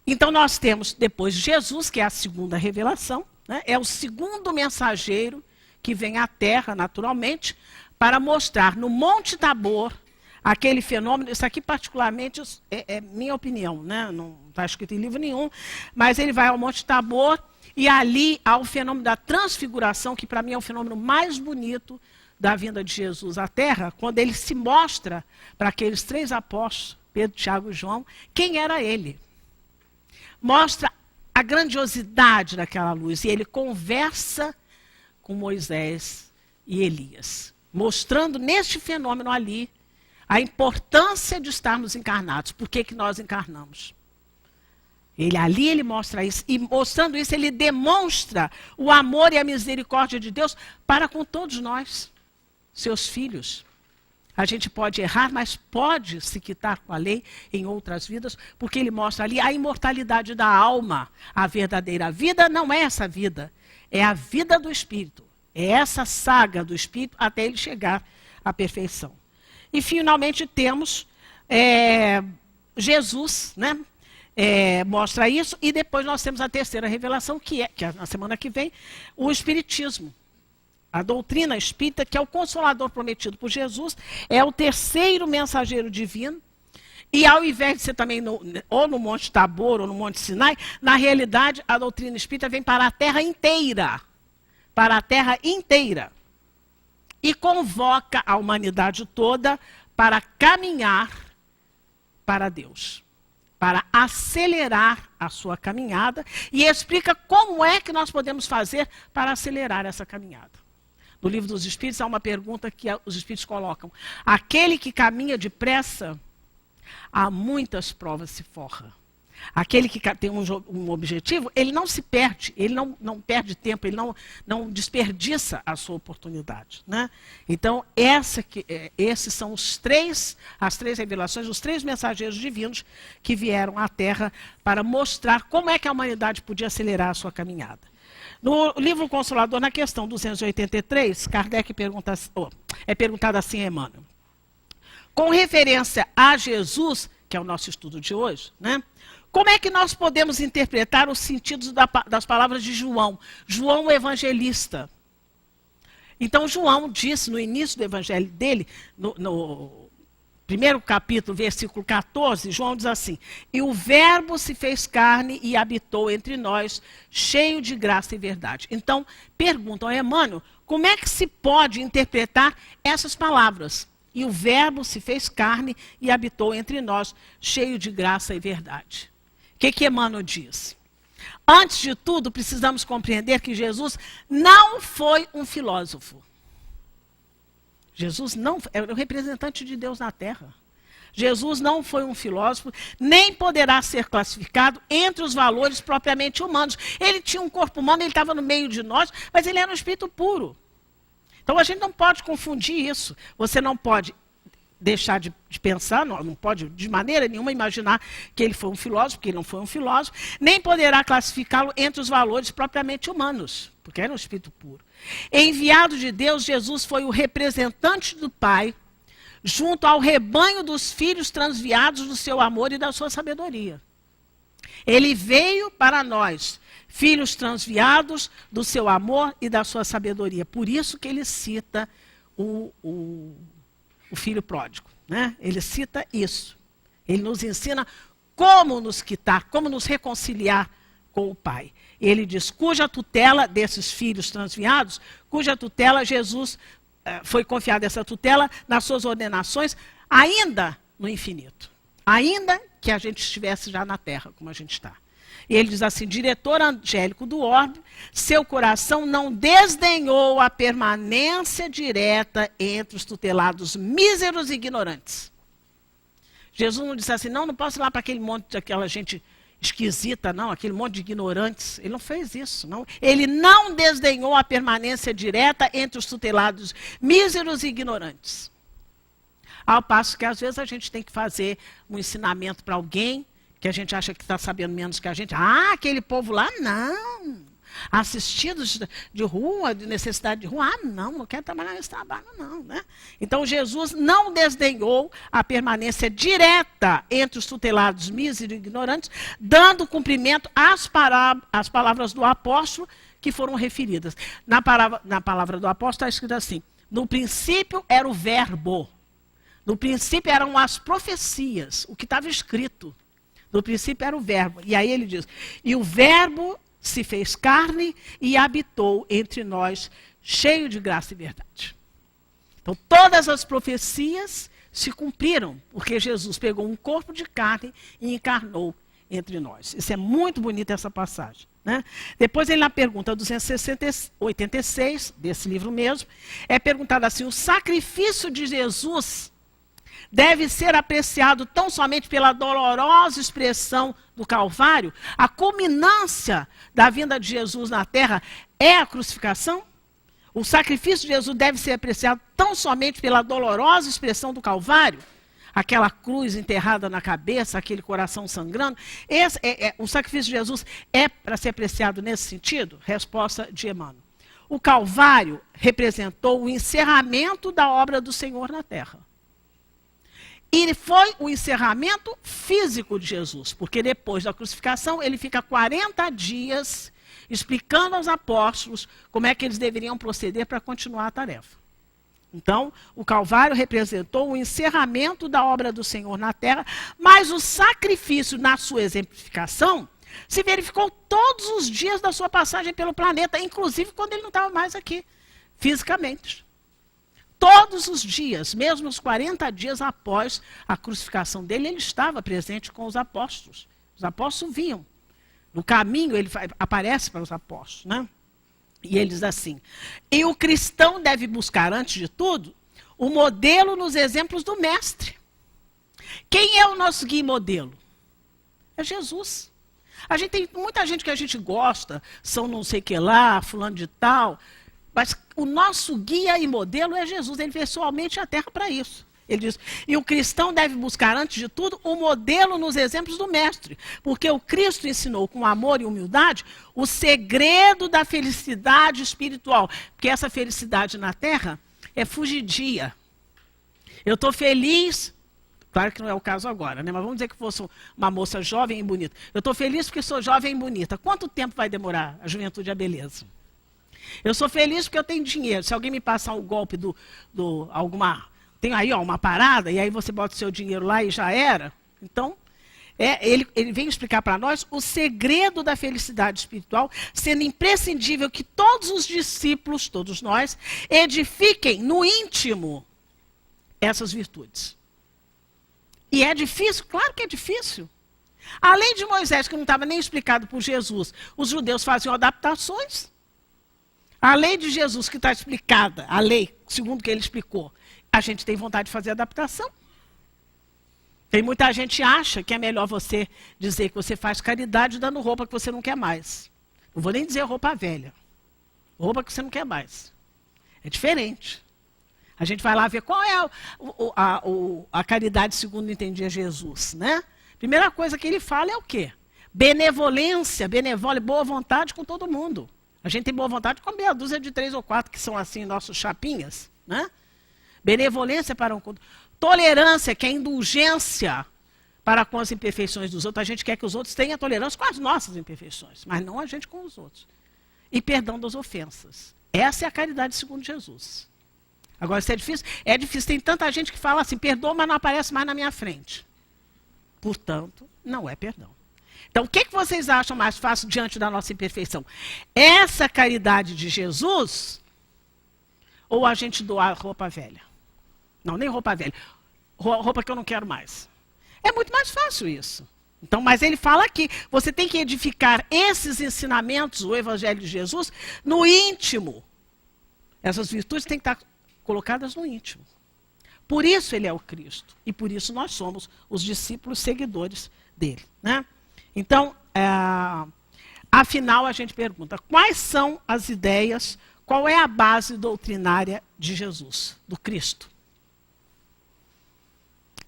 Então nós temos depois Jesus, que é a segunda revelação, né? É o segundo mensageiro que vem à Terra, naturalmente, para mostrar no Monte Tabor aquele fenômeno. Isso aqui particularmente é minha opinião, né? Não está escrito em livro nenhum, mas ele vai ao Monte Tabor e ali há o fenômeno da transfiguração, que para mim é o fenômeno mais bonito da vinda de Jesus à Terra, quando ele se mostra para aqueles 3 apóstolos, Pedro, Tiago e João, quem era ele. Mostra a grandiosidade daquela luz. E ele conversa com Moisés e Elias, mostrando neste fenômeno ali a importância de estarmos encarnados. Por que nós encarnamos? Ele mostra isso. E mostrando isso, ele demonstra o amor e a misericórdia de Deus para com todos nós, seus filhos. A gente pode errar, mas pode se quitar com a lei em outras vidas, porque ele mostra ali a imortalidade da alma. A verdadeira vida não é essa vida, é a vida do Espírito. É essa saga do Espírito até ele chegar à perfeição. E finalmente temos Jesus, né? Mostra isso, e depois nós temos a terceira revelação, que é na semana que vem, o Espiritismo. A doutrina espírita, que é o Consolador prometido por Jesus, é o terceiro mensageiro divino. E ao invés de ser também ou no Monte Tabor ou no Monte Sinai, na realidade a doutrina espírita vem para a Terra inteira. Para a Terra inteira. E convoca a humanidade toda para caminhar para Deus. Para acelerar a sua caminhada. E explica como é que nós podemos fazer para acelerar essa caminhada. No Livro dos Espíritos há uma pergunta que os Espíritos colocam. Aquele que caminha depressa, há muitas provas se forra. Aquele que tem um objetivo, ele não se perde, ele não perde tempo, ele não desperdiça a sua oportunidade. Né? Então, esses são as três revelações, os 3 mensageiros divinos que vieram à Terra para mostrar como é que a humanidade podia acelerar a sua caminhada. No livro Consolador, na questão 283, Kardec é perguntado assim a Emmanuel. Com referência a Jesus, que é o nosso estudo de hoje, né? Como é que nós podemos interpretar os sentidos das palavras de João? João, o evangelista. Então, João disse no início do evangelho dele, no primeiro capítulo, versículo 14, João diz assim: e o verbo se fez carne e habitou entre nós, cheio de graça e verdade. Então, perguntam a Emmanuel, como é que se pode interpretar essas palavras? E o verbo se fez carne e habitou entre nós, cheio de graça e verdade. O que Emmanuel diz? Antes de tudo, precisamos compreender que Jesus não foi um filósofo. Jesus não era o representante de Deus na Terra. Jesus não foi um filósofo, nem poderá ser classificado entre os valores propriamente humanos. Ele tinha um corpo humano, ele estava no meio de nós, mas ele era um espírito puro. Então a gente não pode confundir isso. Você não pode deixar de pensar, não pode de maneira nenhuma imaginar que ele foi um filósofo, porque ele não foi um filósofo, nem poderá classificá-lo entre os valores propriamente humanos, porque era um espírito puro. Enviado de Deus, Jesus foi o representante do Pai, junto ao rebanho dos filhos transviados do seu amor e da sua sabedoria. Ele veio para nós, filhos transviados do seu amor e da sua sabedoria. Por isso que ele cita o filho pródigo. Né? Ele cita isso. Ele nos ensina como nos quitar, como nos reconciliar com o Pai. Ele diz, cuja tutela desses filhos transviados, cuja tutela Jesus foi confiada essa tutela nas suas ordenações, ainda no infinito. Ainda que a gente estivesse já na Terra, como a gente está. E ele diz assim, diretor angélico do orbe, seu coração não desdenhou a permanência direta entre os tutelados míseros e ignorantes. Jesus não disse assim, não posso ir lá para aquele monte daquela gente esquisita, não, aquele monte de ignorantes. Ele não fez isso, não. Ele não desdenhou a permanência direta entre os tutelados míseros e ignorantes. Ao passo que, às vezes, a gente tem que fazer um ensinamento para alguém que a gente acha que está sabendo menos que a gente. Ah, aquele povo lá, não. Assistidos de rua, de necessidade de rua. Ah, não quero trabalhar nesse trabalho, não. Né? Então, Jesus não desdenhou a permanência direta entre os tutelados míseros e ignorantes, dando cumprimento às palavras do apóstolo que foram referidas. Na palavra do apóstolo está escrito assim: no princípio era o verbo. No princípio eram as profecias, o que estava escrito. No princípio era o verbo. E aí ele diz: e o verbo se fez carne e habitou entre nós, cheio de graça e verdade. Então, todas as profecias se cumpriram, porque Jesus pegou um corpo de carne e encarnou entre nós. Isso é muito bonito, essa passagem. Né? Depois, ele na pergunta 286, desse livro mesmo, é perguntado assim: o sacrifício de Jesus deve ser apreciado tão somente pela dolorosa expressão do Calvário? A culminância da vinda de Jesus na terra é a crucificação? O sacrifício de Jesus deve ser apreciado tão somente pela dolorosa expressão do Calvário? Aquela cruz enterrada na cabeça, aquele coração sangrando? O sacrifício de Jesus é para ser apreciado nesse sentido? Resposta de Emmanuel: o Calvário representou o encerramento da obra do Senhor na terra. E foi o encerramento físico de Jesus, porque depois da crucificação ele fica 40 dias explicando aos apóstolos como é que eles deveriam proceder para continuar a tarefa. Então, o Calvário representou o encerramento da obra do Senhor na terra, mas o sacrifício, na sua exemplificação, se verificou todos os dias da sua passagem pelo planeta, inclusive quando ele não estava mais aqui, fisicamente. Todos os dias, mesmo os 40 dias após a crucificação dele, ele estava presente com os apóstolos. Os apóstolos vinham. No caminho, ele aparece para os apóstolos. Né? E ele diz assim: e o cristão deve buscar, antes de tudo, o modelo nos exemplos do mestre. Quem é o nosso guia e modelo? É Jesus. A gente tem muita gente que a gente gosta, são não sei que lá, fulano de tal, mas o nosso guia e modelo é Jesus. Ele veio somente à terra para isso. Ele diz: e o cristão deve buscar, antes de tudo, o modelo nos exemplos do mestre. Porque o Cristo ensinou com amor e humildade o segredo da felicidade espiritual. Porque essa felicidade na terra é fugidia. Eu estou feliz, claro que não é o caso agora, né? Mas vamos dizer que fosse uma moça jovem e bonita. Eu estou feliz porque sou jovem e bonita. Quanto tempo vai demorar a juventude e a beleza? Eu sou feliz porque eu tenho dinheiro. Se alguém me passar um golpe tem aí uma parada, e aí você bota o seu dinheiro lá e já era. Então, ele vem explicar para nós o segredo da felicidade espiritual, sendo imprescindível que todos os discípulos, todos nós, edifiquem no íntimo essas virtudes. E é difícil? Claro que é difícil. A lei de Moisés, que não estava nem explicado por Jesus, os judeus faziam adaptações. A lei de Jesus, que está explicada, a lei, segundo o que ele explicou, a gente tem vontade de fazer adaptação. Tem muita gente que acha que é melhor você dizer que você faz caridade dando roupa que você não quer mais. Não vou nem dizer roupa velha. Roupa que você não quer mais. É diferente. A gente vai lá ver qual é a caridade segundo entendia Jesus. Né? Primeira coisa que ele fala é o quê? Benevolência, boa vontade com todo mundo. A gente tem boa vontade com meia dúzia de 3 ou 4 que são assim, nossos chapinhas. Né? Benevolência para um com tolerância, que é indulgência para com as imperfeições dos outros. A gente quer que os outros tenham tolerância com as nossas imperfeições, mas não a gente com os outros. E perdão das ofensas. Essa é a caridade segundo Jesus. Agora, isso é difícil? É difícil. Tem tanta gente que fala assim: perdoa, mas não aparece mais na minha frente. Portanto, não é perdão. Então, o que vocês acham mais fácil diante da nossa imperfeição? Essa caridade de Jesus ou a gente doar roupa velha? Não, nem roupa velha. Roupa que eu não quero mais. É muito mais fácil isso. Então, mas ele fala que você tem que edificar esses ensinamentos, o Evangelho de Jesus, no íntimo. Essas virtudes têm que estar colocadas no íntimo. Por isso ele é o Cristo. E por isso nós somos os discípulos seguidores dele. Né? Então, afinal, a gente pergunta, quais são as ideias, qual é a base doutrinária de Jesus, do Cristo?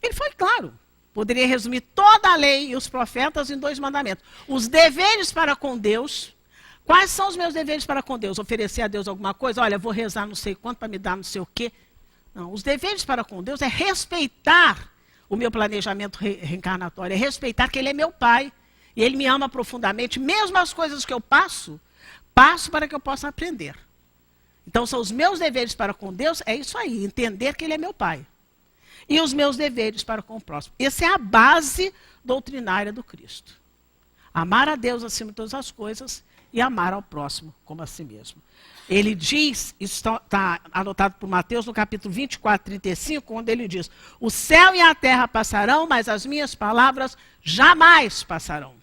Ele foi claro. Poderia resumir toda a lei e os profetas em 2 mandamentos. Os deveres para com Deus. Quais são os meus deveres para com Deus? Oferecer a Deus alguma coisa? Olha, vou rezar não sei quanto para me dar não sei o quê. Não, os deveres para com Deus é respeitar o meu planejamento reencarnatório, é respeitar que Ele é meu Pai. E Ele me ama profundamente. Mesmo as coisas que eu passo para que eu possa aprender. Então, são os meus deveres para com Deus, é isso aí, entender que Ele é meu Pai. E os meus deveres para com o próximo. Essa é a base doutrinária do Cristo. Amar a Deus acima de todas as coisas e amar ao próximo como a si mesmo. Ele diz, isso está anotado por Mateus no capítulo 24, 35, onde ele diz, o céu e a terra passarão, mas as minhas palavras jamais passarão.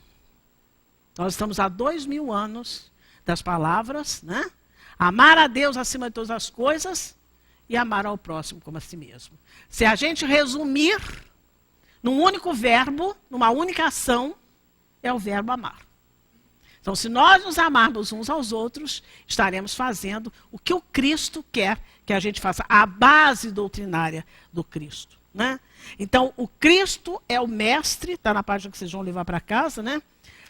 Nós estamos há 2000 anos das palavras, né? Amar a Deus acima de todas as coisas e amar ao próximo como a si mesmo. Se a gente resumir num único verbo, numa única ação, é o verbo amar. Então, se nós nos amarmos uns aos outros, estaremos fazendo o que o Cristo quer que a gente faça, a base doutrinária do Cristo, né? Então, o Cristo é o mestre, está na página que vocês vão levar para casa, né?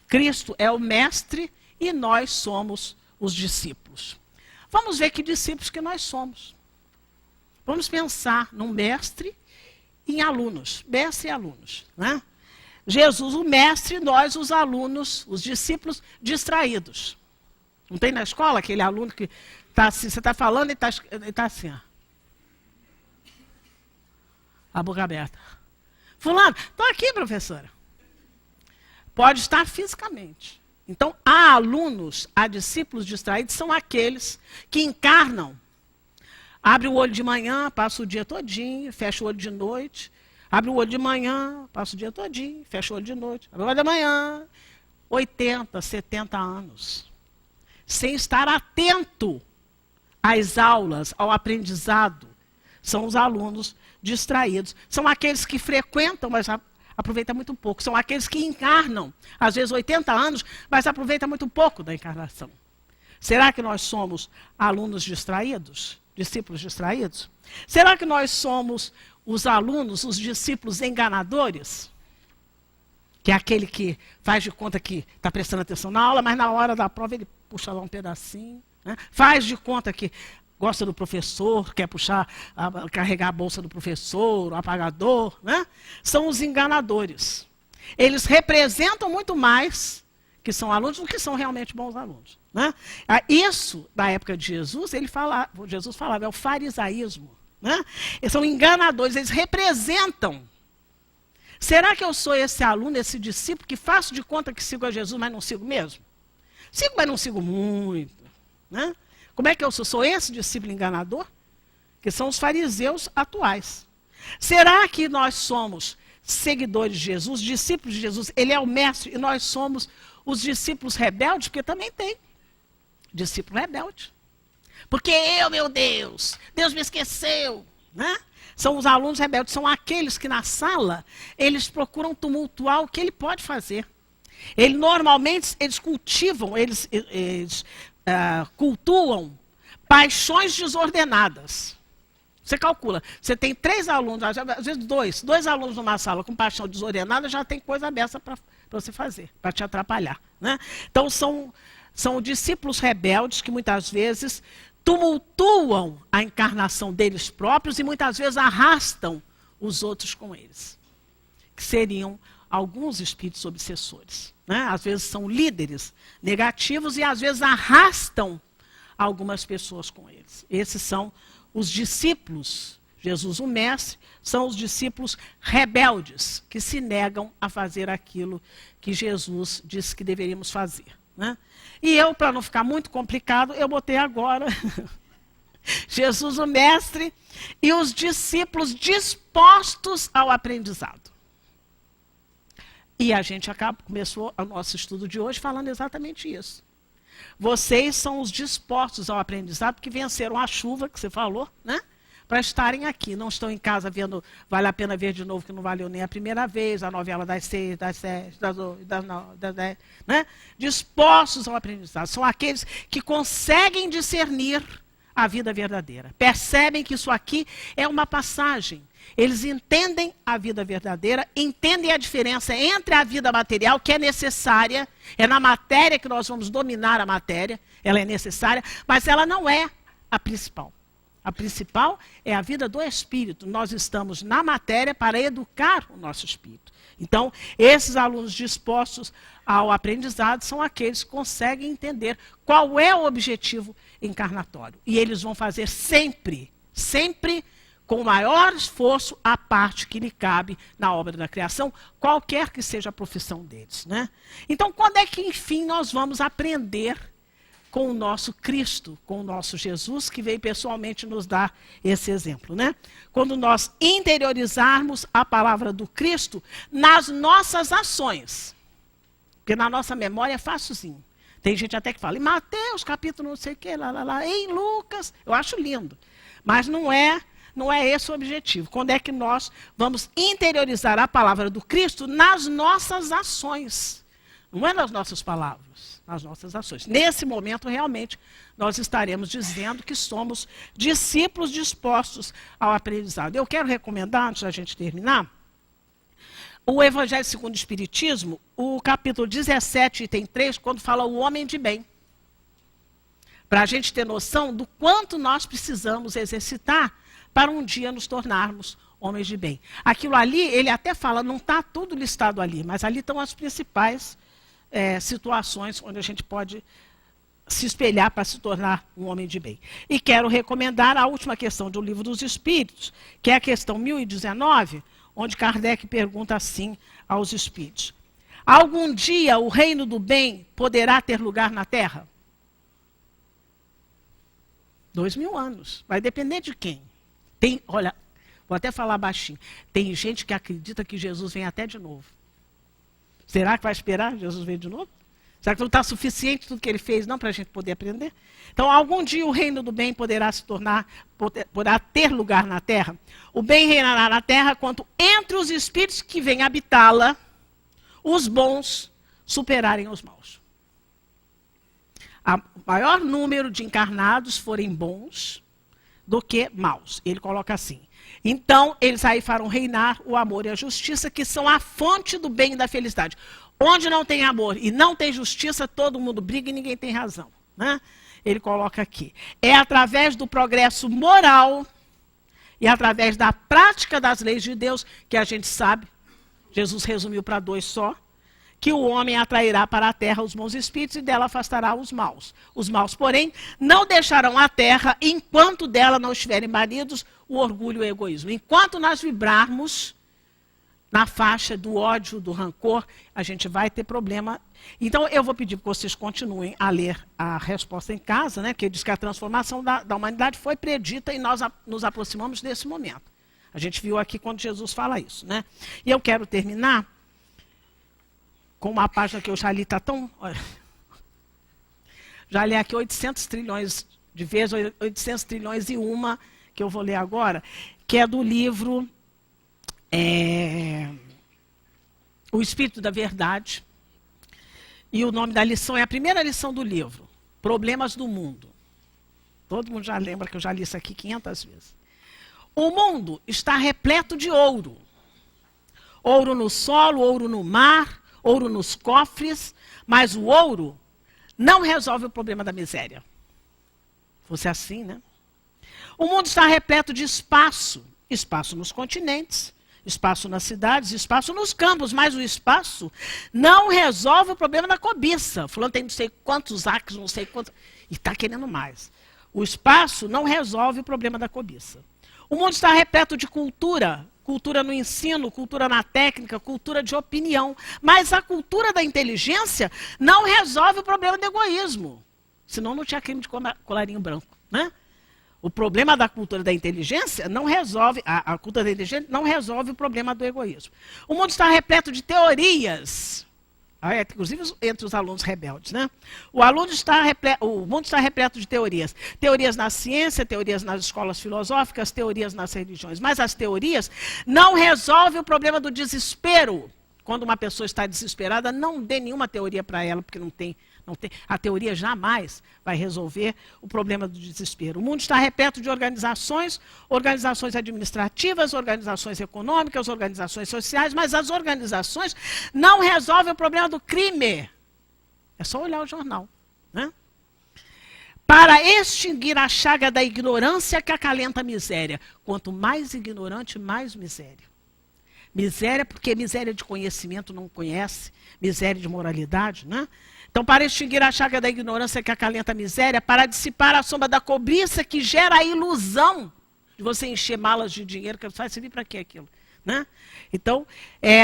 Cristo é o mestre e nós somos os discípulos. Vamos ver que discípulos que nós somos. Vamos pensar num mestre e em alunos. Mestre e alunos, né? Jesus, o mestre, nós, os alunos, os discípulos distraídos. Não tem na escola aquele aluno que está assim, você está falando e está assim, ó. A boca aberta. Fulano, estou aqui, professora. Pode estar fisicamente. Então, há alunos, há discípulos distraídos, são aqueles que encarnam. Abre o olho de manhã, passa o dia todinho, fecha o olho de noite. Abre o olho de manhã, passa o dia todinho, fecha o olho de noite. Abre o olho de manhã, 80, 70 anos. Sem estar atento às aulas, ao aprendizado. São os alunos distraídos. São aqueles que frequentam, mas aproveitam muito pouco. São aqueles que encarnam, às vezes 80 anos, mas aproveitam muito pouco da encarnação. Será que nós somos alunos distraídos? Discípulos distraídos? Será que nós somos os alunos, os discípulos enganadores? Que é aquele que faz de conta que está prestando atenção na aula, mas na hora da prova ele puxa lá um pedacinho. Né? Faz de conta que gosta do professor, quer carregar a bolsa do professor, o apagador. Né? São os enganadores. Eles representam muito mais que são alunos do que são realmente bons alunos. Né? Isso, na época de Jesus, Jesus falava, é o farisaísmo. Né? Eles são enganadores, eles representam. Será que eu sou esse aluno, esse discípulo, que faço de conta que sigo a Jesus, mas não sigo mesmo? Sigo, mas não sigo muito. Né? Como é que eu sou? Sou esse discípulo enganador? Que são os fariseus atuais. Será que nós somos seguidores de Jesus, discípulos de Jesus? Ele é o mestre e nós somos os discípulos rebeldes? Porque também tem discípulo rebelde. Porque meu Deus me esqueceu. Né? São os alunos rebeldes, são aqueles que na sala, eles procuram tumultuar o que ele pode fazer. Normalmente, eles cultivam, eles cultuam paixões desordenadas. Você calcula, você tem 3 alunos, às vezes 2 alunos numa sala com paixão desordenada, já tem coisa aberta para você fazer, para te atrapalhar. Né? Então, são discípulos rebeldes que muitas vezes tumultuam a encarnação deles próprios e muitas vezes arrastam os outros com eles. Que seriam alguns espíritos obsessores. Né? Às vezes são líderes negativos e às vezes arrastam algumas pessoas com eles. Esses são os discípulos. Jesus, o mestre, são os discípulos rebeldes que se negam a fazer aquilo que Jesus disse que deveríamos fazer. Né? E eu, para não ficar muito complicado, eu botei agora Jesus, o mestre, e os discípulos dispostos ao aprendizado. E a gente começou o nosso estudo de hoje falando exatamente isso. Vocês são os dispostos ao aprendizado, que venceram a chuva, que você falou, né? para estarem aqui. Não estão em casa vendo, vale a pena ver de novo, que não valeu nem a primeira vez, a novela das 6, das 7, das 8, das 9, das 10, né? Dispostos ao aprendizado. São aqueles que conseguem discernir a vida verdadeira. Percebem que isso aqui é uma passagem. Eles entendem a vida verdadeira, entendem a diferença entre a vida material, que é necessária, é na matéria que nós vamos dominar a matéria, ela é necessária, mas ela não é a principal. A principal é a vida do espírito. Nós estamos na matéria para educar o nosso espírito. Então, esses alunos dispostos ao aprendizado são aqueles que conseguem entender qual é o objetivo encarnatório. E eles vão fazer sempre, sempre com o maior esforço a parte que lhe cabe na obra da criação, qualquer que seja a profissão deles, né? Então, quando é que, enfim, nós vamos aprender com o nosso Cristo, com o nosso Jesus, que veio pessoalmente nos dar esse exemplo, né? Quando nós interiorizarmos a palavra do Cristo nas nossas ações. Porque na nossa memória é facilzinho. Tem gente até que fala, em Mateus, capítulo não sei o que, em Lucas, eu acho lindo. Mas não é esse o objetivo. Quando é que nós vamos interiorizar a palavra do Cristo nas nossas ações? Não é nas nossas palavras, nas nossas ações. Nesse momento, realmente, nós estaremos dizendo que somos discípulos dispostos ao aprendizado. Eu quero recomendar, antes da gente terminar, o Evangelho segundo o Espiritismo, o capítulo 17, item 3, quando fala o homem de bem. Para a gente ter noção do quanto nós precisamos exercitar para um dia nos tornarmos homens de bem. Aquilo ali, ele até fala, não está tudo listado ali, mas ali estão as principais situações onde a gente pode se espelhar para se tornar um homem de bem. E quero recomendar a última questão do Livro dos Espíritos, que é a questão 1019, onde Kardec pergunta assim aos espíritos: algum dia o reino do bem poderá ter lugar na Terra? 2000 anos. Vai depender de quem? Olha, vou até falar baixinho. Tem gente que acredita que Jesus vem até de novo. Será que vai esperar Jesus vir de novo? Será que não está suficiente tudo que ele fez, não, para a gente poder aprender? Então, algum dia o reino do bem poderá ter lugar na Terra? O bem reinará na Terra quando entre os espíritos que vêm habitá-la, os bons superarem os maus. O maior número de encarnados forem bons do que maus. Ele coloca assim. Então, eles aí farão reinar o amor e a justiça, que são a fonte do bem e da felicidade. Onde não tem amor e não tem justiça, todo mundo briga e ninguém tem razão, né? Ele coloca aqui. É através do progresso moral e através da prática das leis de Deus, que a gente sabe, Jesus resumiu para 2 só, que o homem atrairá para a terra os bons espíritos e dela afastará os maus. Os maus, porém, não deixarão a terra enquanto dela não estiverem banidos o orgulho e o egoísmo. Enquanto nós vibrarmos na faixa do ódio, do rancor, a gente vai ter problema. Então, eu vou pedir que vocês continuem a ler a resposta em casa, né? Que diz que a transformação da humanidade foi predita e nós nos aproximamos desse momento. A gente viu aqui quando Jesus fala isso, né? E eu quero terminar com uma página que eu já li, está tão... Olha, já li aqui 800 trilhões de vezes, 800 trilhões e uma, que eu vou ler agora, que é do livro O Espírito da Verdade. E o nome da lição é a primeira lição do livro, Problemas do Mundo. Todo mundo já lembra que eu já li isso aqui 500 vezes. O mundo está repleto de ouro. Ouro no solo, ouro no mar, ouro nos cofres, mas o ouro não resolve o problema da miséria. Fosse assim, né? O mundo está repleto de espaço. Espaço nos continentes, espaço nas cidades, espaço nos campos, mas o espaço não resolve o problema da cobiça. Fulano tem não sei quantos acres, não sei quantos... E está querendo mais. O espaço não resolve o problema da cobiça. O mundo está repleto de cultura. Cultura no ensino, cultura na técnica, cultura de opinião. Mas a cultura da inteligência não resolve o problema do egoísmo. Senão não tinha crime de colarinho branco, né? O problema da cultura da inteligência não resolve, a cultura da inteligência não resolve o problema do egoísmo. O mundo está repleto de teorias. inclusive entre os alunos rebeldes, né? O mundo está repleto de teorias. Teorias na ciência, teorias nas escolas filosóficas, teorias nas religiões. Mas as teorias não resolvem o problema do desespero. Quando uma pessoa está desesperada, não dê nenhuma teoria para ela, porque não tem. A teoria jamais vai resolver o problema do desespero. O mundo está repleto de organizações administrativas, organizações econômicas, organizações sociais, mas as organizações não resolvem o problema do crime. É só olhar o jornal, né? Para extinguir a chaga da ignorância que acalenta a miséria. Quanto mais ignorante, mais miséria. Miséria, porque miséria de conhecimento não conhece, miséria de moralidade, né? Então, para extinguir a chaga da ignorância que acalenta a miséria, para dissipar a sombra da cobiça que gera a ilusão de você encher malas de dinheiro, que vai servir para quê aquilo? Né? Então,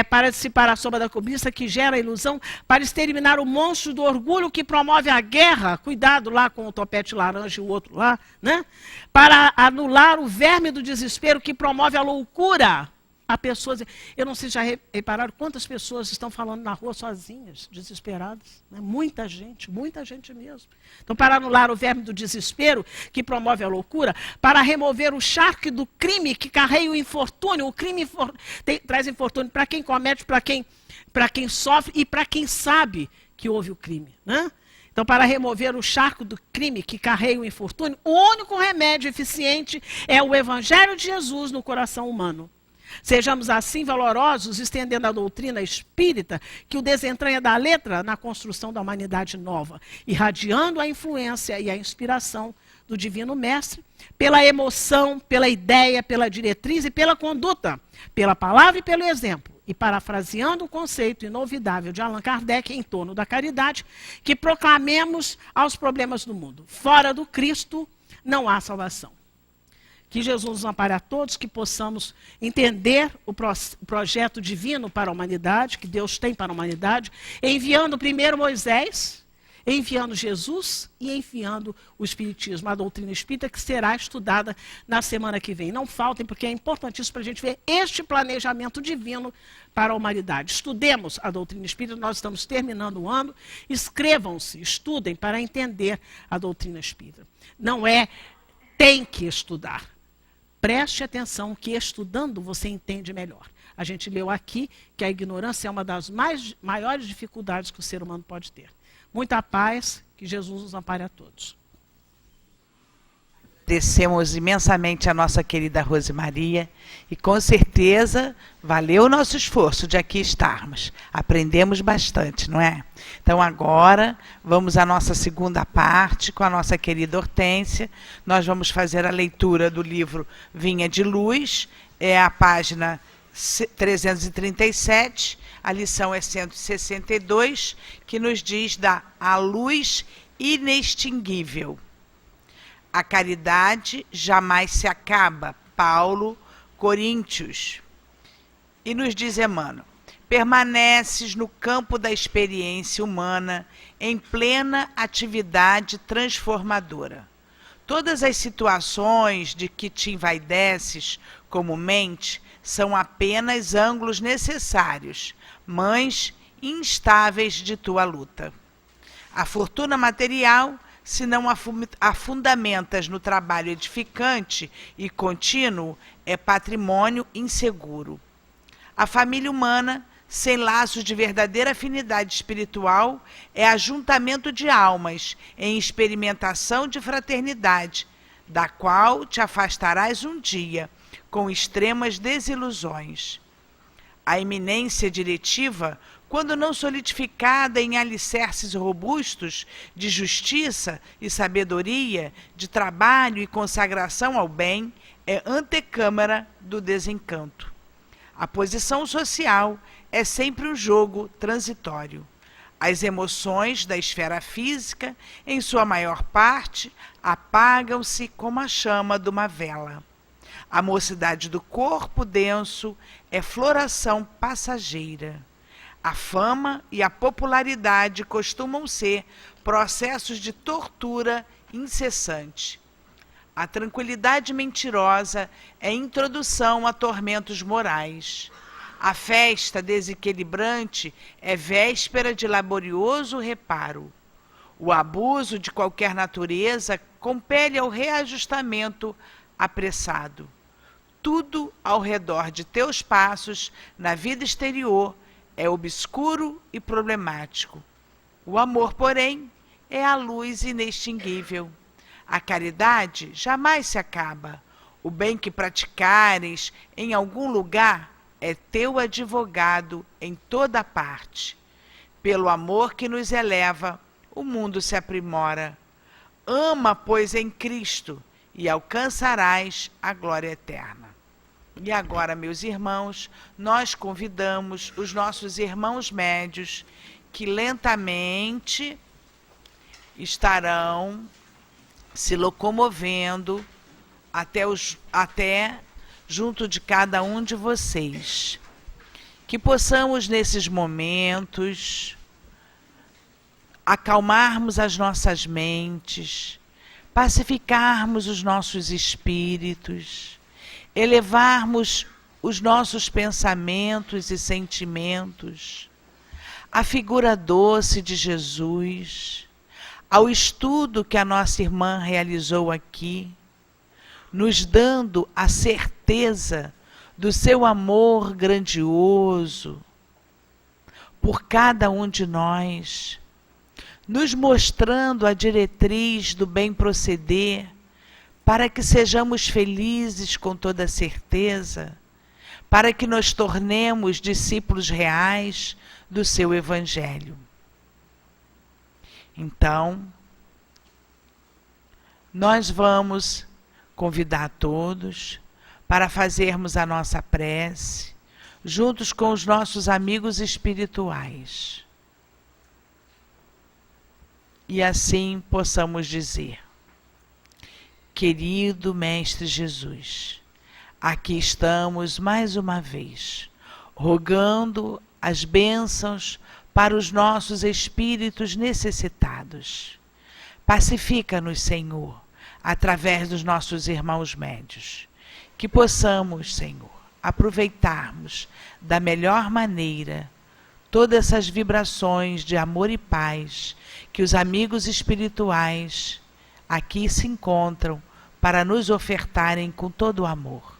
para dissipar a sombra da cobiça que gera a ilusão, para exterminar o monstro do orgulho que promove a guerra, cuidado lá com o topete laranja e o outro lá, né? Para anular o verme do desespero que promove a loucura. Há pessoas, eu não sei se já repararam quantas pessoas estão falando na rua sozinhas, desesperadas. Né? Muita gente mesmo. Então, para anular o verme do desespero, que promove a loucura, para remover o charque do crime que carrega o infortúnio, o crime traz infortúnio para quem comete, para quem sofre e para quem sabe que houve o crime. Né? Então, para remover o charco do crime que carrega o infortúnio, o único remédio eficiente é o Evangelho de Jesus no coração humano. Sejamos assim valorosos, estendendo a doutrina espírita, que o desentranha da letra na construção da humanidade nova, irradiando a influência e a inspiração do Divino Mestre, pela emoção, pela ideia, pela diretriz e pela conduta, pela palavra e pelo exemplo, e parafraseando o conceito inovidável de Allan Kardec em torno da caridade, que proclamemos aos problemas do mundo. Fora do Cristo não há salvação. Que Jesus nos ampare a todos, que possamos entender o projeto divino para a humanidade, que Deus tem para a humanidade, enviando primeiro Moisés, enviando Jesus e enviando o Espiritismo, a doutrina espírita, que será estudada na semana que vem. Não faltem, porque é importantíssimo para a gente ver este planejamento divino para a humanidade. Estudemos a doutrina espírita, nós estamos terminando o ano, inscrevam-se, estudem para entender a doutrina espírita. Não é tem que estudar. Preste atenção que estudando você entende melhor. A gente leu aqui que a ignorância é uma das maiores dificuldades que o ser humano pode ter. Muita paz, que Jesus nos ampare a todos.
Agradecemos imensamente a nossa querida Rosemaria e com certeza valeu o nosso esforço de aqui estarmos. Aprendemos bastante, não é? Então agora vamos à nossa segunda parte com a nossa querida Hortência. Nós vamos fazer a leitura do livro Vinha de Luz, é a página 337, a lição é 162, que nos diz da a luz inextinguível. A caridade jamais se acaba. Paulo, Coríntios. E nos diz Emmanuel: permaneces no campo da experiência humana em plena atividade transformadora. Todas as situações de que te envaideces comumente são apenas ângulos necessários, mães instáveis de tua luta. A fortuna material, se não a fundamentas no trabalho edificante e contínuo, é patrimônio inseguro. A família humana, sem laços de verdadeira afinidade espiritual, é ajuntamento de almas em experimentação de fraternidade, da qual te afastarás um dia, com extremas desilusões. A eminência diretiva, quando não solidificada em alicerces robustos de justiça e sabedoria, de trabalho e consagração ao bem, é antecâmara do desencanto. A posição social é sempre um jogo transitório. As emoções da esfera física, em sua maior parte, apagam-se como a chama de uma vela. A mocidade do corpo denso é floração passageira. A fama e a popularidade costumam ser processos de tortura incessante. A tranquilidade mentirosa é introdução a tormentos morais. A festa desequilibrante é véspera de laborioso reparo. O abuso de qualquer natureza compele ao reajustamento apressado. Tudo ao redor de teus passos, na vida exterior, é obscuro e problemático. O amor, porém, é a luz inextinguível. A caridade jamais se acaba. O bem que praticares em algum lugar é teu advogado em toda parte. Pelo amor que nos eleva, o mundo se aprimora. Ama, pois, em Cristo, e alcançarás a glória eterna. E agora, meus irmãos, nós convidamos os nossos irmãos médios que lentamente estarão se locomovendo até junto de cada um de vocês. Que possamos, nesses momentos, acalmarmos as nossas mentes, pacificarmos os nossos espíritos, elevarmos os nossos pensamentos e sentimentos à figura doce de Jesus, ao estudo que a nossa irmã realizou aqui, nos dando a certeza do seu amor grandioso por cada um de nós, nos mostrando a diretriz do bem proceder, para que sejamos felizes com toda certeza, para que nos tornemos discípulos reais do seu Evangelho. Então, nós vamos convidar a todos para fazermos a nossa prece, juntos com os nossos amigos espirituais. E assim possamos dizer: querido Mestre Jesus, aqui estamos mais uma vez, rogando as bênçãos para os nossos espíritos necessitados. Pacifica-nos, Senhor, através dos nossos irmãos médios. Que possamos, Senhor, aproveitarmos da melhor maneira todas essas vibrações de amor e paz que os amigos espirituais aqui se encontram para nos ofertarem com todo o amor.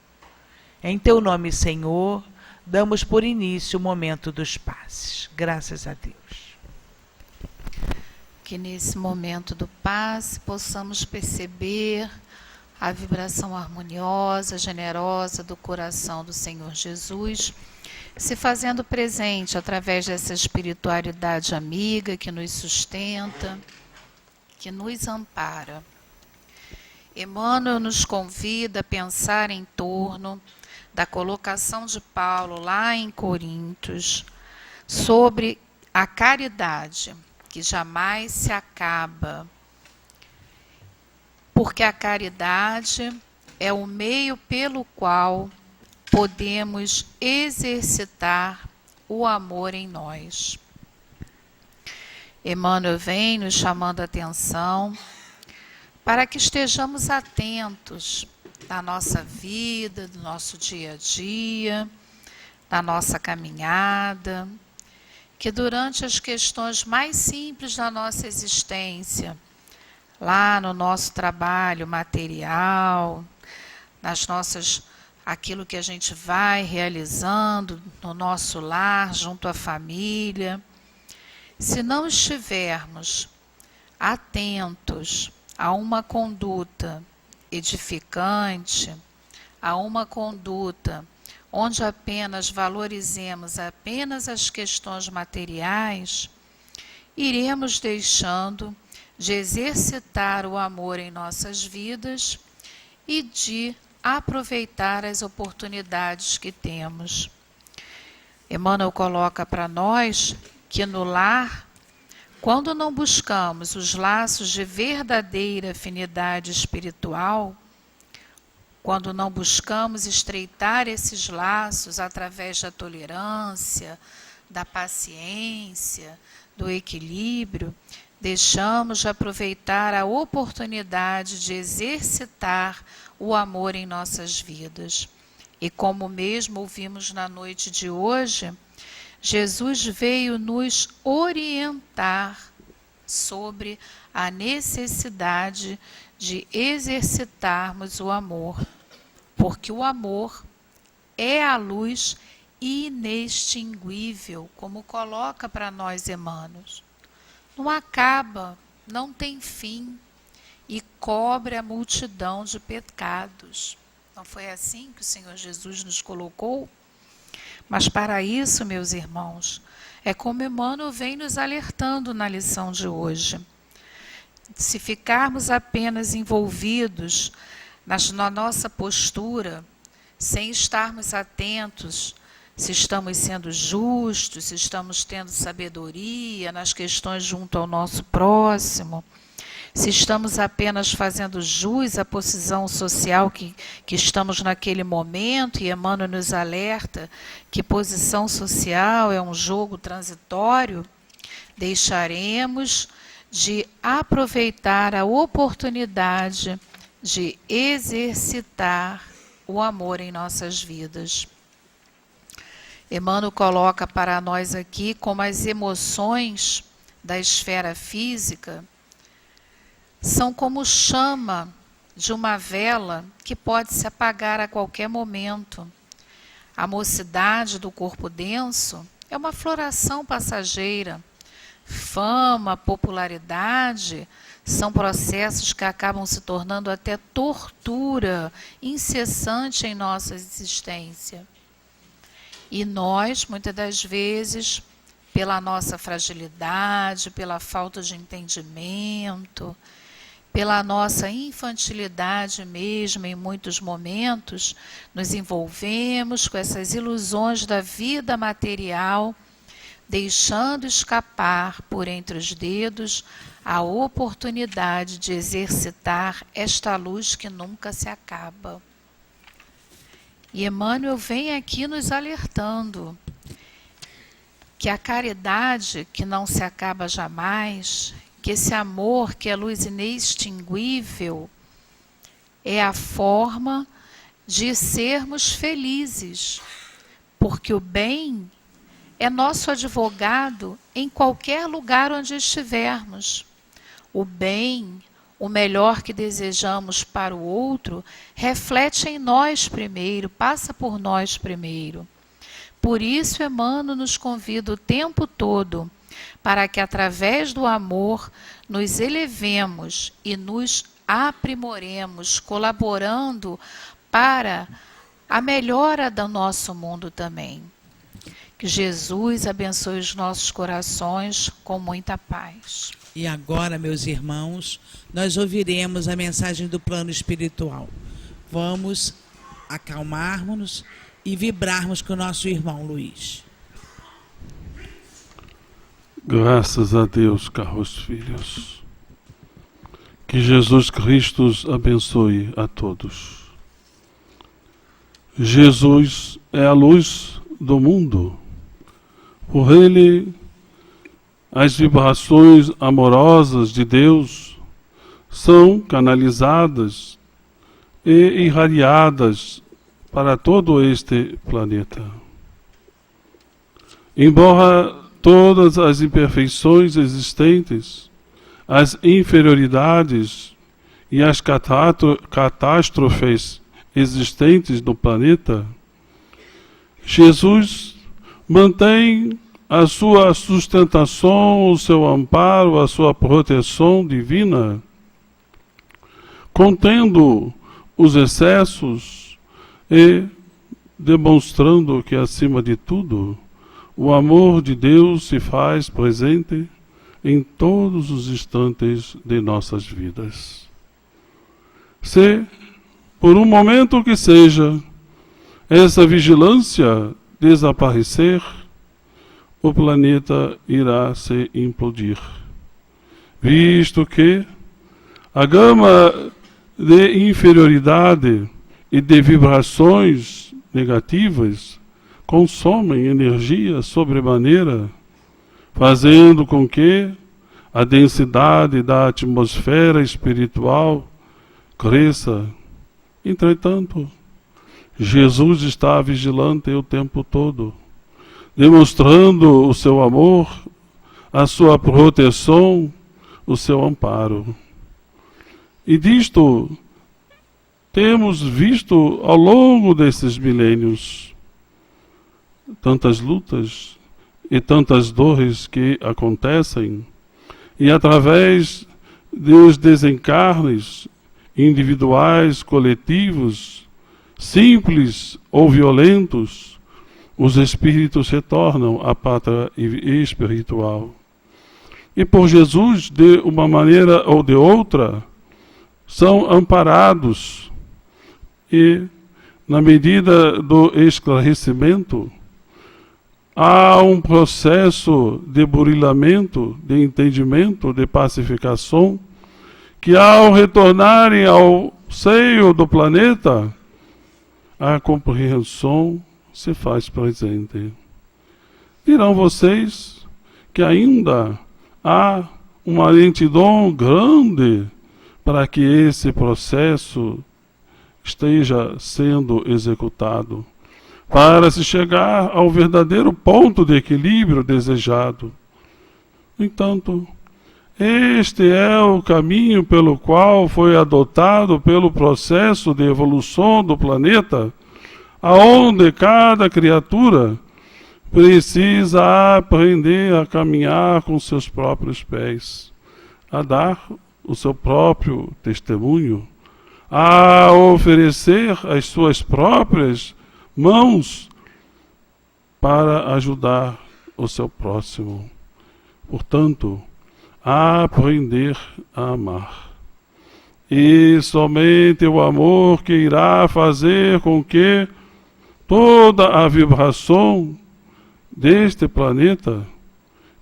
Em teu nome, Senhor, damos por início o momento dos passes. Graças a Deus.
Que nesse momento do passe possamos perceber a vibração harmoniosa, generosa do coração do Senhor Jesus, se fazendo presente através dessa espiritualidade amiga que nos sustenta, que nos ampara. Emmanuel nos convida a pensar em torno da colocação de Paulo lá em Coríntios sobre a caridade, que jamais se acaba, porque a caridade é o meio pelo qual podemos exercitar o amor em nós. Emmanuel vem nos chamando a atenção para que estejamos atentos na nossa vida, do nosso dia a dia, da nossa caminhada, que durante as questões mais simples da nossa existência, lá no nosso trabalho material, nas nossas, aquilo que a gente vai realizando no nosso lar, junto à família, se não estivermos atentos a uma conduta edificante, a uma conduta onde apenas valorizemos apenas as questões materiais, iremos deixando de exercitar o amor em nossas vidas e de aproveitar as oportunidades que temos. Emmanuel coloca para nós que no lar, quando não buscamos os laços de verdadeira afinidade espiritual, quando não buscamos estreitar esses laços através da tolerância, da paciência, do equilíbrio, deixamos de aproveitar a oportunidade de exercitar o amor em nossas vidas. E como mesmo ouvimos na noite de hoje, Jesus veio nos orientar sobre a necessidade de exercitarmos o amor, porque o amor é a luz inextinguível, como coloca para nós Emmanuel. Não acaba, não tem fim e cobre a multidão de pecados. Não foi assim que o Senhor Jesus nos colocou? Mas para isso, meus irmãos, é como Emmanuel vem nos alertando na lição de hoje. Se ficarmos apenas envolvidos na nossa postura, sem estarmos atentos se estamos sendo justos, se estamos tendo sabedoria nas questões junto ao nosso próximo, se estamos apenas fazendo jus à posição social que estamos naquele momento, e Emmanuel nos alerta que posição social é um jogo transitório, deixaremos de aproveitar a oportunidade de exercitar o amor em nossas vidas. Emmanuel coloca para nós aqui como as emoções da esfera física são como chama de uma vela que pode se apagar a qualquer momento. A mocidade do corpo denso é uma floração passageira. Fama, popularidade são processos que acabam se tornando até tortura incessante em nossa existência. E nós, muitas das vezes, pela nossa fragilidade, pela falta de entendimento, pela nossa infantilidade mesmo, em muitos momentos, nos envolvemos com essas ilusões da vida material, deixando escapar por entre os dedos a oportunidade de exercitar esta luz que nunca se acaba. E Emmanuel vem aqui nos alertando que a caridade que não se acaba jamais, que esse amor que é luz inextinguível, é a forma de sermos felizes, porque o bem é nosso advogado em qualquer lugar onde estivermos. O bem, o melhor que desejamos para o outro, reflete em nós primeiro, passa por nós primeiro. Por isso, Emmanuel nos convida o tempo todo para que, através do amor, nos elevemos e nos aprimoremos, colaborando para a melhora do nosso mundo também. Que Jesus abençoe os nossos corações com muita paz.
E agora, meus irmãos, nós ouviremos a mensagem do plano espiritual. Vamos acalmarmos-nos e vibrarmos com o nosso irmão Luiz.
Graças a Deus, caros filhos. Que Jesus Cristo os abençoe a todos. Jesus é a luz do mundo. Por ele, as vibrações amorosas de Deus são canalizadas e irradiadas para todo este planeta. Embora todas as imperfeições existentes, as inferioridades e as catástrofes existentes no planeta, Jesus mantém a sua sustentação, o seu amparo, a sua proteção divina, contendo os excessos e demonstrando que, acima de tudo, o amor de Deus se faz presente em todos os instantes de nossas vidas. Se, por um momento que seja, essa vigilância desaparecer, o planeta irá se implodir, visto que a gama de inferioridade e de vibrações negativas consomem energia sobremaneira, fazendo com que a densidade da atmosfera espiritual cresça. Entretanto, Jesus está vigilante o tempo todo, demonstrando o seu amor, a sua proteção, o seu amparo. E disto temos visto ao longo desses milênios tantas lutas e tantas dores que acontecem, e através dos desencarnes individuais, coletivos, simples ou violentos, os espíritos retornam à pátria espiritual. E por Jesus, de uma maneira ou de outra, são amparados e, na medida do esclarecimento, há um processo de burilamento, de entendimento, de pacificação, que ao retornarem ao seio do planeta, a compreensão se faz presente. Dirão vocês que ainda há uma lentidão grande para que esse processo esteja sendo executado, para se chegar ao verdadeiro ponto de equilíbrio desejado. No entanto, este é o caminho pelo qual foi adotado pelo processo de evolução do planeta, aonde cada criatura precisa aprender a caminhar com seus próprios pés, a dar o seu próprio testemunho, a oferecer as suas próprias mãos para ajudar o seu próximo. Portanto, a aprender a amar. E somente o amor que irá fazer com que toda a vibração deste planeta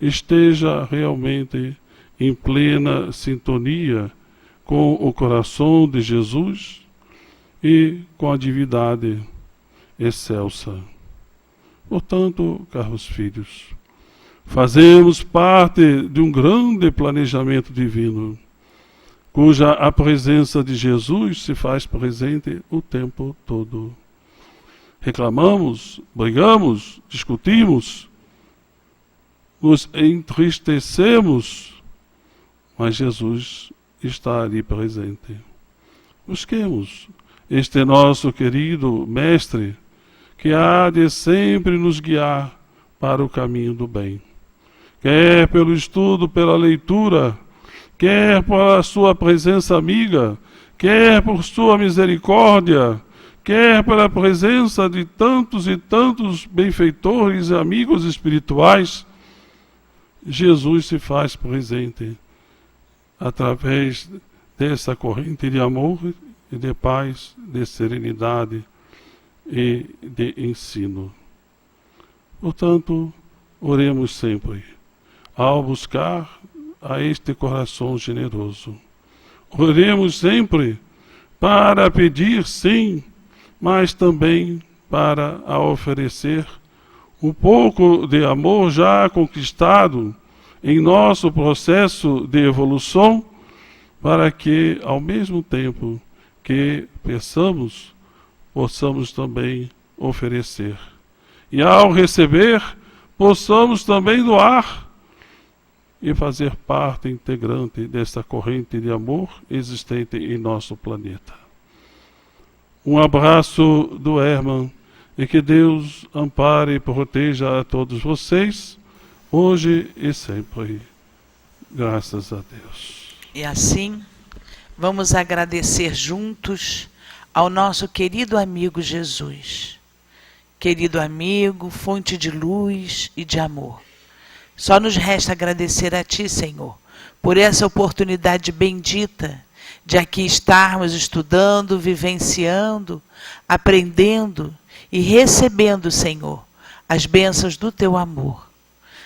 esteja realmente em plena sintonia com o coração de Jesus e com a divindade excelsa. Portanto, caros filhos, fazemos parte de um grande planejamento divino, cuja a presença de Jesus se faz presente o tempo todo. Reclamamos, brigamos, discutimos, nos entristecemos, mas Jesus está ali presente. Busquemos este nosso querido Mestre, que há de sempre nos guiar para o caminho do bem. Quer pelo estudo, pela leitura, quer por sua presença amiga, quer por sua misericórdia, quer pela presença de tantos e tantos benfeitores e amigos espirituais, Jesus se faz presente através dessa corrente de amor e de paz, de serenidade e de ensino. Portanto, oremos sempre ao buscar a este coração generoso. Oremos sempre para pedir, sim, mas também para oferecer um pouco de amor já conquistado em nosso processo de evolução, para que, ao mesmo tempo que peçamos, possamos também oferecer. E ao receber, possamos também doar e fazer parte integrante dessa corrente de amor existente em nosso planeta. Um abraço do Herman e que Deus ampare e proteja a todos vocês, hoje e sempre. Graças a Deus.
E assim, vamos agradecer juntos ao nosso querido amigo Jesus. Querido amigo, fonte de luz e de amor. Só nos resta agradecer a Ti, Senhor, por essa oportunidade bendita de aqui estarmos estudando, vivenciando, aprendendo e recebendo, Senhor, as bênçãos do Teu amor.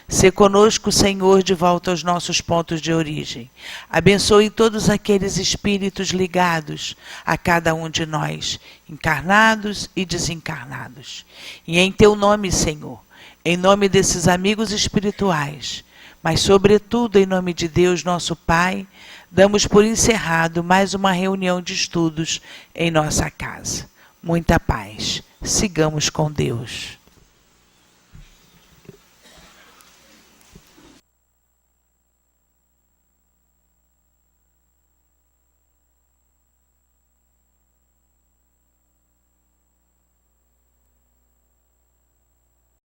Sê conosco, Senhor, de volta aos nossos pontos de origem. Abençoe todos aqueles espíritos ligados a cada um de nós, encarnados e desencarnados. E em Teu nome, Senhor, em nome desses amigos espirituais, mas sobretudo em nome de Deus, nosso Pai, damos por encerrado mais uma reunião de estudos em nossa casa. muita paz. Sigamos com Deus.